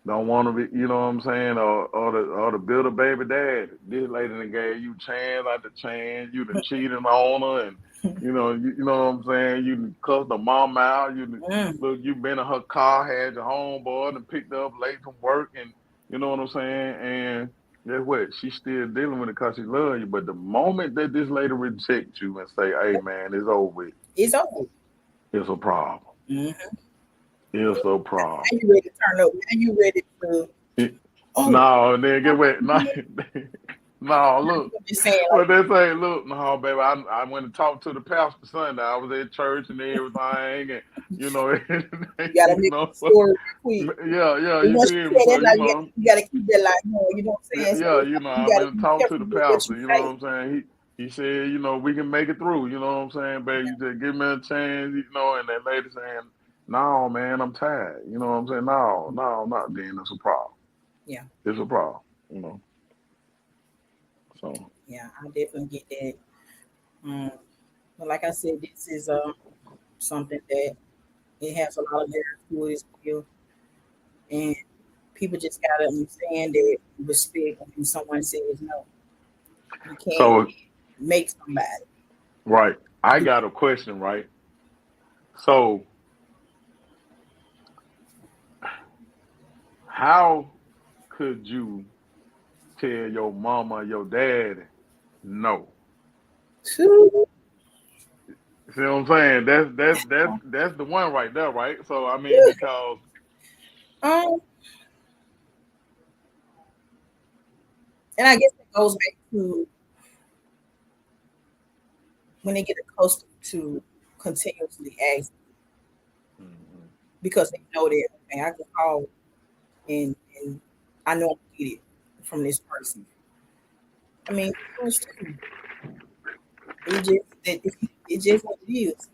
Don't want to be, you know what I'm saying, or the build a baby dad. This lady done gave you chance after chance. You done cheated on her, and you know what I'm saying. You done cussed the mom out. mm. Look, you been in her car, had your homeboy, and picked her up late from work, and you know what I'm saying. And guess what? She's still dealing with it because she loves you. But the moment that this lady rejects you and say, "Hey, man, it's over with," It's over. it's a problem. Mm-hmm. It's a problem. Now you ready to turn up. Now you ready to, oh, No, nigga, wait, no, no, look. I'm just saying, What like, they say, look, no, baby, I went and talked to the pastor Sunday. I was at church and everything, and you know, you got to you make know, the story real quick. yeah, And you once you feel me? say So that, like, you got to keep that, like, you know what I'm saying? So yeah, you I got went to and be talked to careful the with what you pastor. You know say. what I'm saying? He said, we can make it through. You know what I'm saying, baby? You just give me a chance. And that lady saying, no, man, I'm tired. You know what I'm saying? No, no, not then. It's a problem. Yeah, It's a problem. You know. So. yeah, I definitely get that. But like I said, this is something that It has a lot of layers to it as well. And people just gotta understand that respect when someone says no. You can't So make somebody right, I do. got a question. Right. So how could you tell your mama or your dad no? Too. See what I'm saying? That's the one right there, right? So I mean, because Um, and I guess it goes back to when they get accustomed to continuously ask Mhm. because they know that okay, I can call and I know I'm gonna get it from this person. I mean, it's too. It just it's just what it is.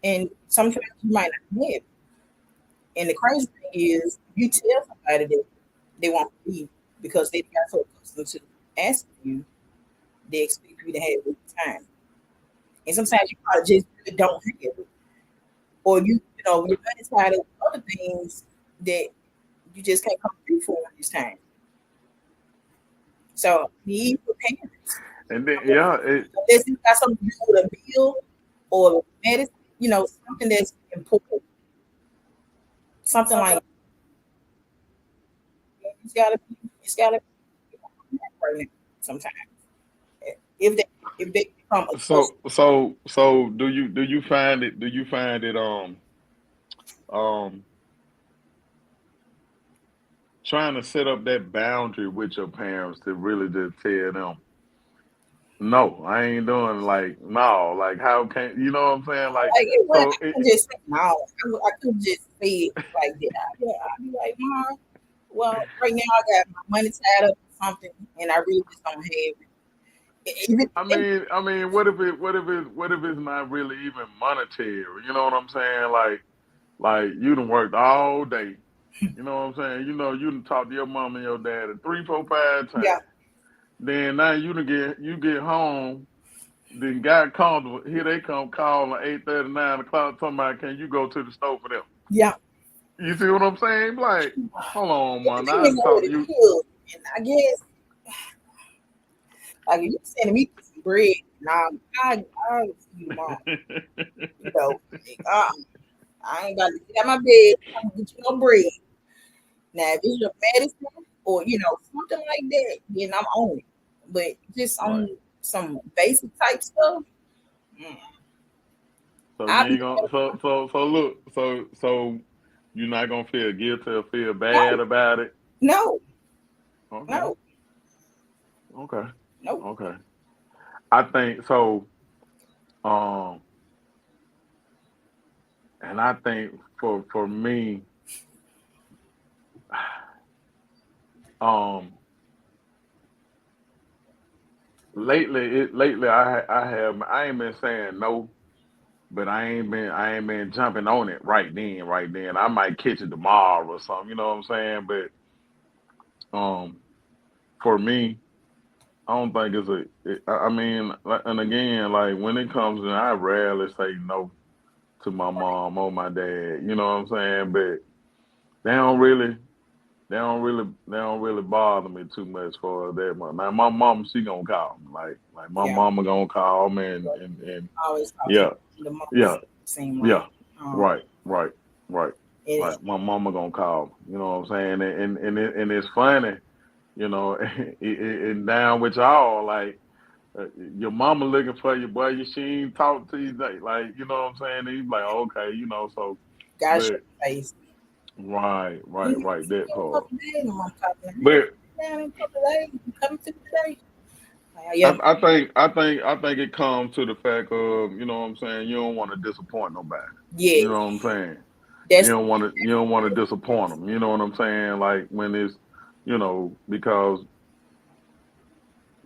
And sometimes you might not have it. And the crazy thing is, you tell somebody that they want to leave because they got so accustomed to asking you, they expect you to have it every time. And sometimes you probably just really don't have it. Or you're satisfied of other things that you just can't come through for this time. So be prepared. And then yeah, Unless you got something to do with a bill or medicine, something that's important. Something like it's gotta be right now sometimes. If they if they become accustomed. so do you find it um trying to set up that boundary with your parents to really just tell them no, I ain't doing like no, like how can you know what I'm saying? Like Like it was, so I couldn't just say no. I couldn't just say it like that. I'd be like, Mom, well, right now I got my money tied up or something, and I really just don't have it. I mean, what if it's not really even monetary? You know what I'm saying? Like you done worked all day. You know what I'm saying? You done talked to your mom and your dad 3, 4, 5 times. Yeah, Then now you get home. Then God comes. Here they come calling at 8:30, 9 o'clock. Talking about can you go to the store for them? yeah. You see what I'm saying? Like, hold on, It man. I depends done on what talked to it you. is, and I guess like if you sending me some bread, nah, I see you tomorrow. You know, like, I ain't got to get out my bed. I'm gonna get you no bread. Now, if it's your medicine or something like that, then I'm on it. But just Right. on some basic type stuff, mm, So you I'll be ain't gonna. So look. So you're not gonna feel guilty or feel no, bad about it. no, Okay. no, Okay. no. Okay. I think so. Um, and I think for me, um, lately I ain't been saying no, but I ain't been jumping on it right then, right then. I might catch it tomorrow or something. You know what I'm saying? But for me, I don't think it's I mean, and again, like when it comes to, I rarely say no to my mom or my dad. You know what I'm saying? But they don't really, they don't really bother me too much for that much. Now my mom, she gonna call me, like my Yeah, mama gonna call me, and I always talk to yeah, the yeah, most seem like. yeah, Um, right, right, right. it, Like my mama gonna call me. You know what I'm saying? And it's funny, and down with y'all like. Your mama looking for you, boy. She ain't talk to you, like you know what I'm saying. And you like, okay, so, gotta show but your face. right, You right, need to right, see that me in a part. couple of days. I'm talking to her. But Down in a couple of days. You coming to me today? I, Yeah, I think it comes to the fact of, you know what I'm saying. You don't want to disappoint nobody. You yes. know what I'm saying. You That's don't want to. You don't want to disappoint them. You know what I'm saying. Like when it's, because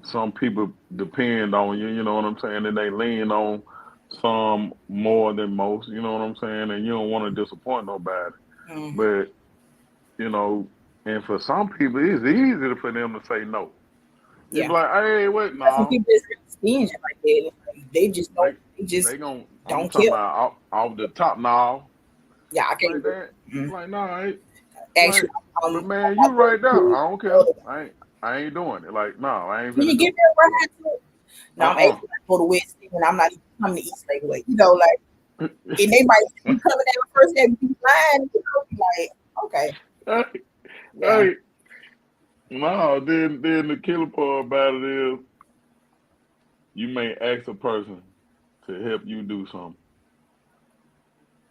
some people depend on you. You know what I'm saying, and they lean on some more than most. You know what I'm saying, and you don't want to disappoint nobody. mm-hmm. But you know, and for some people, it's easy for them to say no. You Yeah. be like, hey, what? Some No, people just really stingy like that. Like, they just they don't. They just they gon' I'm Don't talking kill. about off the top now. Yeah, I Like can't do that. it. Mm. Like, no, I ain't. Actually, Like, but I'm man, you not going right there. to I don't the care. other one. I ain't doing it. Like, no, I ain't Can you finna give do me a ride to it? it. No, I'm actually like, go to West End, and I'm not even coming to East Lake Way. You know, like, and they might be coming there first and be lying. You know, like, okay, Hey, yeah, hey, no, then the killer part about it is you may ask a person to help you do something,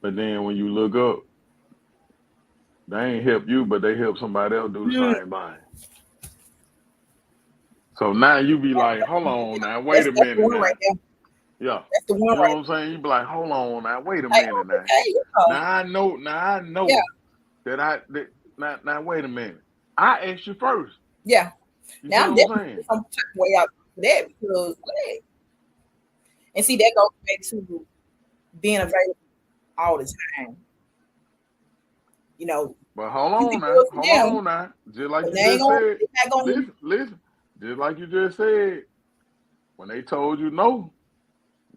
but then when you look up, they ain't help you, but they help somebody else do the mm, same thing. So now you be like, hold on now, wait that's a the minute one right now. there. Yeah. That's the one You know right what I'm saying? You be like, hold on now, wait a there. Like, minute now. okay, yeah, Now I yeah, know that now wait a minute. I asked you first. yeah. You see Now what I'm I'm definitely saying? some type of way out for that because, hey, and see that goes back to being available all the time. You know, But hold you on can do now. it for Hold them, on now. Just like but you they ain't just gonna. said. They're not gonna. Listen. Just like you just said, when they told you no,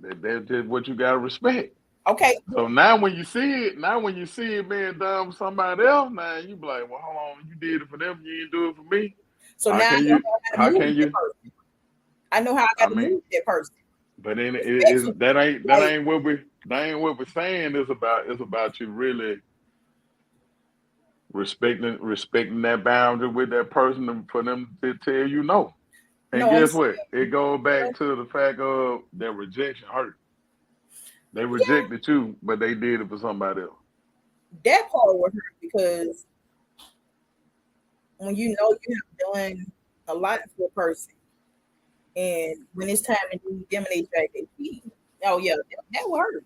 that's just what you gotta respect. Okay, So now when you see it being done with somebody else, now you be like, well, hold on, you did it for them, you didn't do it for me. so How now I can know you? how to How move can with that you? person. I know how I I got to mean, move with that person. but then it is Respectfully, that like, ain't what we're saying. It's about you really respecting that boundary with that person and for them to tell you no. And no, I'm guess saying, what? It goes uh, back to the fact of that rejection hurt. They yeah, rejected you, but they did it for somebody else. that part would hurt because when you know you have done a lot for a person, and when it's time to do demonstrate their feet, oh yeah, that will hurt.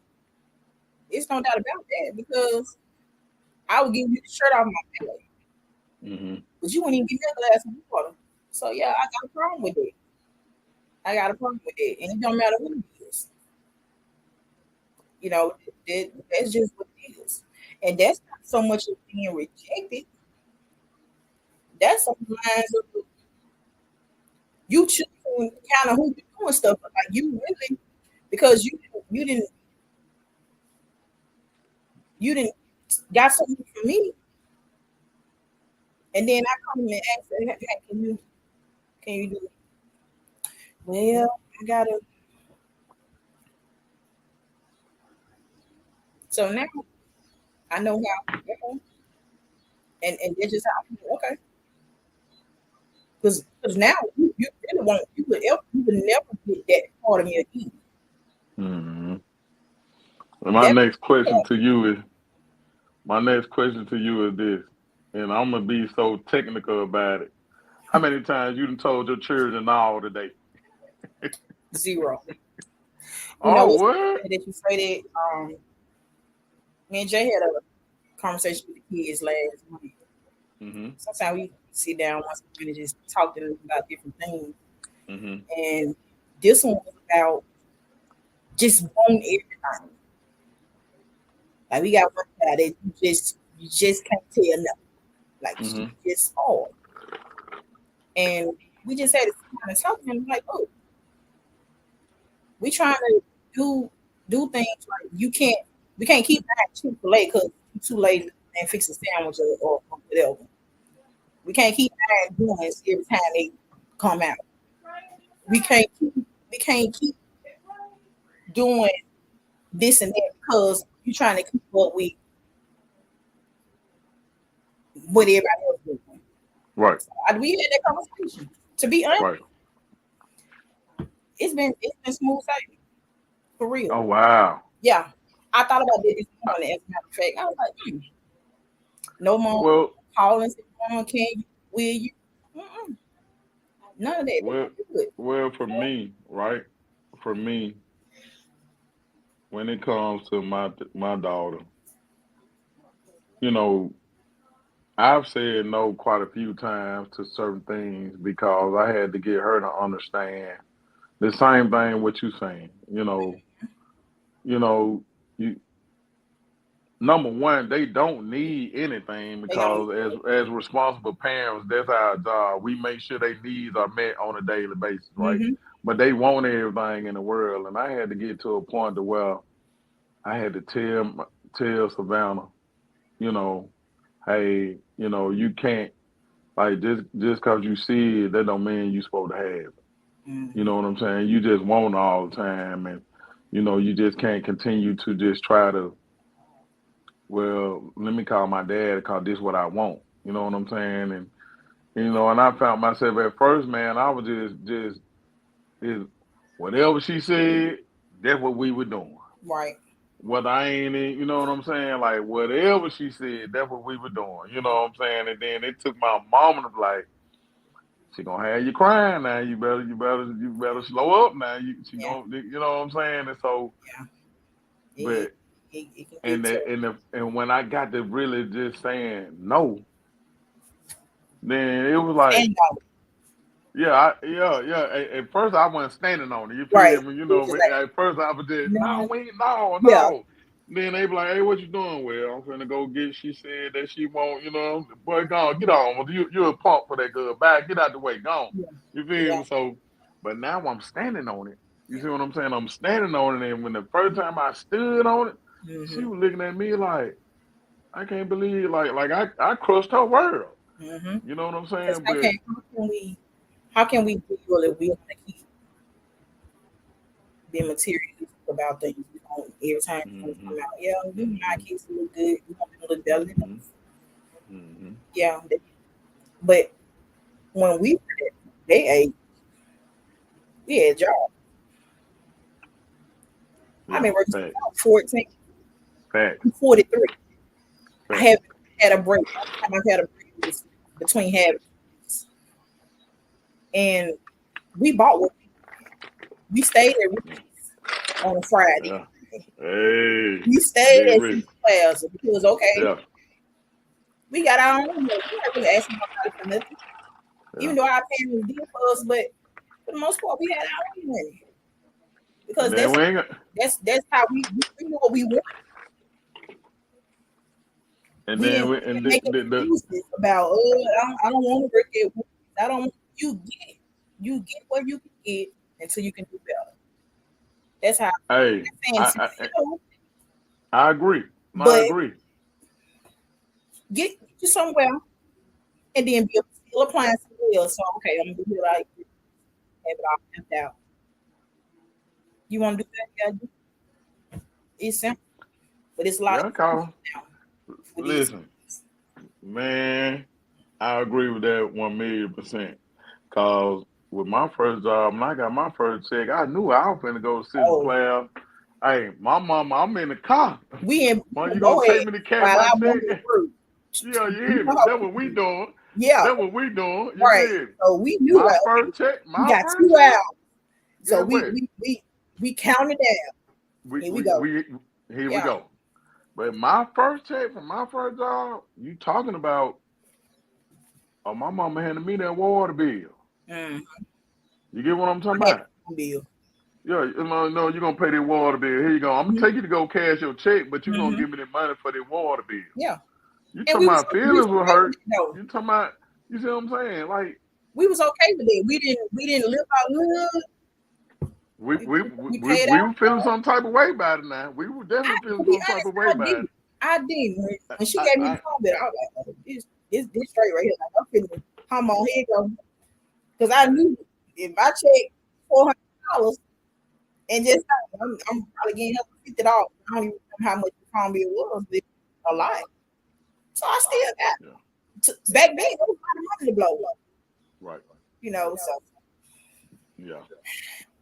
It's no doubt about that because I would give you the shirt off my back, Hmm. but you wouldn't even give me a glass of water. So yeah, I got a problem with it. I got a problem with it, and it don't matter who it is. You know, that's just what it is, and that's not so much of being rejected. That's some lines of you choosing kind of who you doing stuff with. Like you really because you didn't got something for me, and then I come and ask, hey, can you do it? Well, I gotta. So now I know how, okay, and that's just how I feel. Okay, because now you really won't you would never get that part of me again. Hmm. And my That next question to you is this, and I'm gonna be so technical about it. How many times you done told your children all today? zero. You know, Oh, it's what? funny that you say that. Me and Jay had a conversation with the kids last week. Hmm. Sometimes we sit down once a minute and just talk to them about different things. Hmm. And this one was about just want everything. Like we got one guy that you just can't tell nothing. Like she Hmm. just hard. And we just had to kind of talk to him like, look, we trying to do do things like we can't keep buying Chick-fil-A because you too late and fix a sandwich or whatever. We can't keep buying donuts every time they come out. We can't keep doing this and that because you're trying to keep up with what everybody else is doing. Right. We had that conversation. To be honest, Right. it's been smooth sailing for real. Oh, wow. Yeah, I thought about it this morning. As a matter of fact, I was like, no more Well, calling, saying, "Mom, can you? Will you?" Mm-mm, none of that. They well, don't do it. well, for me, right? For me, when it comes to my daughter, you know, I've said no quite a few times to certain things because I had to get her to understand the same thing what you saying. You know, you number one, they don't need anything They don't. because as responsible parents, that's our job. We make sure their needs are met on a daily basis, right? Mm-hmm. But they want everything in the world, and I had to get to a point to where I had to tell Savannah, you know, hey, you can't like just cause you see it, that don't mean you supposed to have it. You Mm-hmm. know what I'm saying? You just want it all the time, and you just can't continue to just try to. Well, let me call my dad because this what I want. You know what I'm saying? And and I found myself at first, man. I was just whatever she said, that's what we were doing. Right. Whether I ain't, you know what I'm saying? Like whatever she said, that's what we were doing. You know what I'm saying? And then it took my mom to be like, she gonna have you crying now. You better slow up now. She Yeah. gonna, you know what I'm saying? And so, Yeah. It, but it can and get tough. and when I got to really just saying no, then it was like, And no. yeah, yeah. At first, I wasn't standing on it. You Right. feel me? It was just like, At first, I was just, no, no. we ain't, no, Yeah. no. Then they be like, hey, what you doing? Well, I'm finna go get. She said that she won't. Boy, go on, get on. You're a pump for that girl. Back, get out the way, go on. Yeah. You feel Yeah. me? So, but now I'm standing on it. You Yeah. see what I'm saying? I'm standing on it. And when the first time I stood on it, she Mm-hmm. was looking at me like, I can't believe, like I crushed her world. Mm-hmm. You know what I'm Because saying? But how can we feel if we want to keep being materialistic about things? We don't, every time things come hmm out, yeah, we want our hmm kids to look good. We want them to look better than hmm us. hmm Yeah. But when we were they age, we had jobs. I Yeah, remember I facts, was 14. facts, I'm 43. I facts. haven't had a break. The only time I've had a break was between having kids. And we bought what we stayed at Yeah, Reese's on a Friday. yeah. Hey, We stayed big at risk. City Plaza because okay, Yeah, we got our own money. We weren't really asking nobody for nothing. yeah. Even though our parents did for us, but for the most part we had our own money. And Because then we ain't got, that's how we knew what we wanted. and We then didn't we and make the excuses about I don't want to work at Wendy's. I don't you get what you can get until you can do better. That's how hey, I'm saying I, I to I agree. No, I but agree. get you somewhere and then be still applying somewhere else. So okay, I'm gonna do it like this, have it all mapped out. You wanna do that? Yeah, it's simple, but it's a lot Yeah, easier Carl. now with these Listen, kids. man, I agree with that 1,000,000%. Cause with my first job, when I got my first check, I knew I was finna go to City Oh, Plaza. Hey, my mama, I'm in the car. we Mom, in you gonna go ahead take me to cash while my I check? want to work. Yeah, you You hear know me? how That's we what we do. doing. Yeah, That's what we doing. You right. feel me? So we knew My like okay, first check, we my got first 2 hours. check. So Get we what? we we we counted down. We Here we we go. we here we Yeah. go. But my first check from my first job, you talking about? Oh, my mama handed me that water bill. Mm. You get what I'm talking I had about? a bill. Yeah, no, you're gonna pay that water bill. Here you go. I'm gonna take you to go cash your check, but you're gonna Mm-hmm. give me the money for that water bill. Yeah. You And talking about we was feelings will okay with hurt. it though. You talking about, you see what I'm saying? Like We was okay with it. We didn't live out hood. we We, we we we, paid we out. were feeling some type of way about it now. We were I definitely to feeling be some type honest, of way I about didn't. it. I didn't. When she I, gave me the I, phone bill, I was like, oh, this straight right here. Like I'm feeling come on, here you go. Because I knew if I checked $400 and just I'm probably getting up $50. I don't even know how much the phone bill was, but a lot. So I still got yeah, back then it was a lot of money to blow up, right. So Yeah,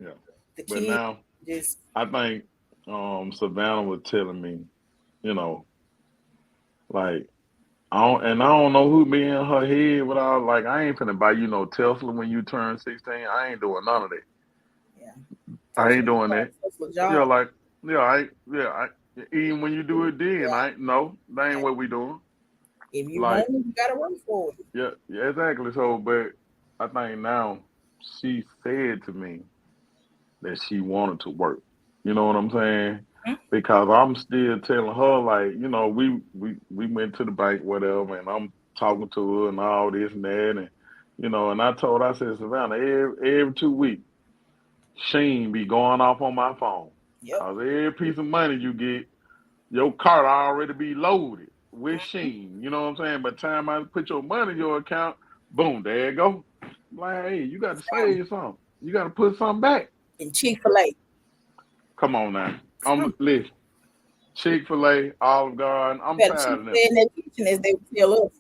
yeah. the But kids now just I think Savannah was telling me, you know, like I don't know who be in her head without like I ain't finna buy you no Tesla when you turn 16. I ain't doing none of that. yeah. I Tesla, ain't doing that. Tesla Yeah, job. like I even when you do it then, Yeah. I ain't no, that ain't Like, what we doing. if you want Like, it, you gotta work for it. yeah, exactly. So but I think now she said to me that she wanted to work. You know what I'm saying? Hmm? Because I'm still telling her like, we went to the bank, whatever, and I'm talking to her and all this and that, and and I told her, I said, Savannah, every 2 weeks, Sheen be going off on my phone. Yep. Cause every piece of money you get, your cart already be loaded with Sheen. You know what I'm saying? By the time I put your money in your account, boom, there you go. Like, hey, you got to save something. You got to put something back. And Chick-fil-A. Come on now. Listen. Chick-fil-A, Olive Garden. I'm Better tired of them. in that kitchen, as they would tell us.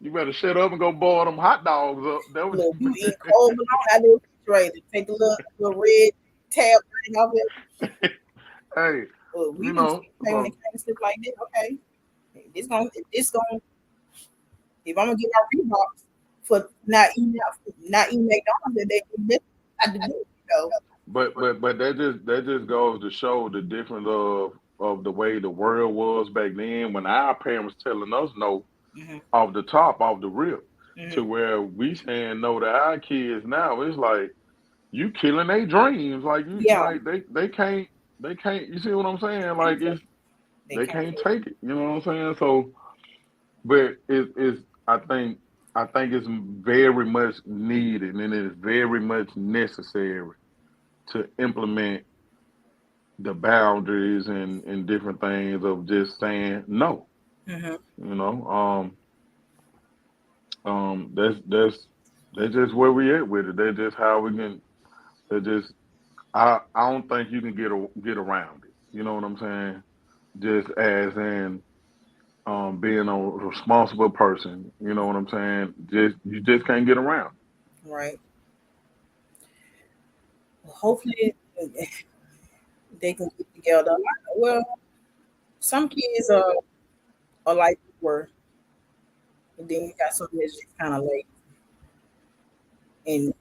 You better shut up and go boil them hot dogs up. That was Look, you eat cold alone out of the refrigerator. Take the little red tab thing off it. Hey, We you know, when it came to stuff like that, okay. This gonna if I'm gonna get my Reeboks for not eating McDonald's, that I do, you know. But that just goes to show the difference of the way the world was back then when our parents telling us no off the top, off the rip, to where we saying no to our kids now. It's like you killing their dreams. Like you like they can't you see what I'm saying? Like they can't take it. You know what I'm saying? So but it's I think it's very much needed and it is very much necessary to implement the boundaries and different things of just saying no. You know, that's just where we at with it. That's just how we can. That just I don't think you can get around it. You know what I'm saying? Just as in being a responsible person. You know what I'm saying? You just can't get around it. Right. Well, hopefully they can get together. Well, some kids are like we were, and then you got some that's just kind of late and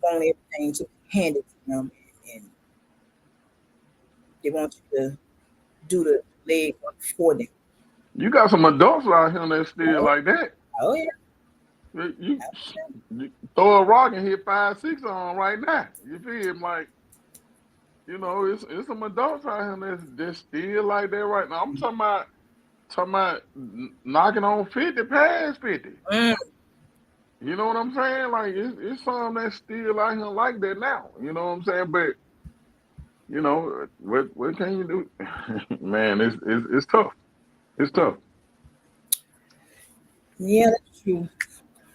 want everything to be handed to them, and they want you to do the leg work for them. You got some adults out here that's still like that. Oh yeah. You throw a rock and hit 5, 6 on right now. You feel like, you know, it's some adults out here that's still like that right now. I'm talking about knocking on 50, past 50. You know what I'm saying? Like it's some that's still out here like that now. You know what I'm saying? But you know what can you do? Man, it's tough. It's tough. Yeah, that's true.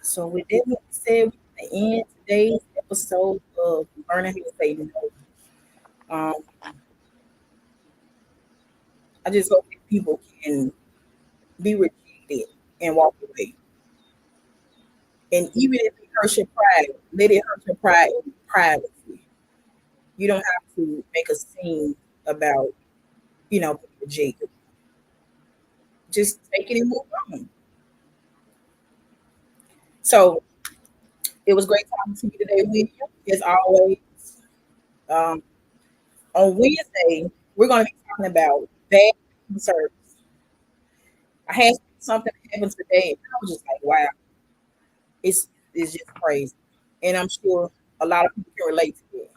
So with that being said, we can end today's episode of Learning How to Say No. I just hope that people can be rejected and walk away. And even if it hurts your pride, let it hurt your pride in privacy. You don't have to make a scene about, being rejected. Just take it and move on. So it was great talking to you today, William. As always, on Wednesday, we're going to be talking about bad service. I had something happen today, and I was just like, wow, it's just crazy. And I'm sure a lot of people can relate to it.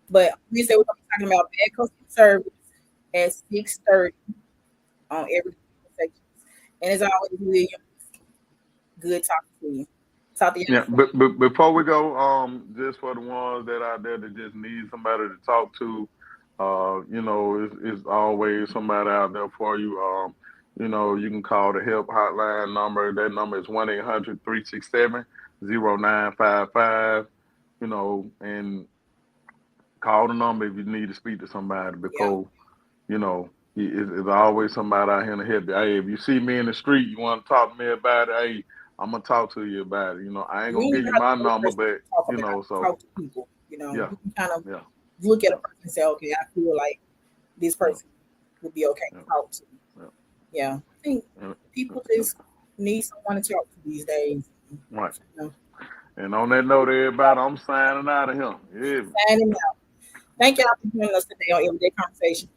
But Wednesday, we're going to be talking about bad customer service at 6:30 on every section. And as always, William, good talking to you. Talk to you. Yeah, but before we go, just for the ones that out there that just need somebody to talk to, it's always somebody out there for you. You can call the help hotline number. That number is 1-800-367-0955. And call the number if you need to speak to somebody because, it's always somebody out here to help you. Hey, if you see me in the street, you want to talk to me about it, hey, I'm gonna talk to you about it. I ain't gonna give you my number, but talk to people. You can kind of yeah. look at a person and say, okay, I feel like this person would be okay to talk to. Yeah, I think people just need someone to talk to these days. Right. And on that note, everybody, I'm signing out of here. Yeah. Signing out. Thank y'all for joining us today on Everyday Conversation.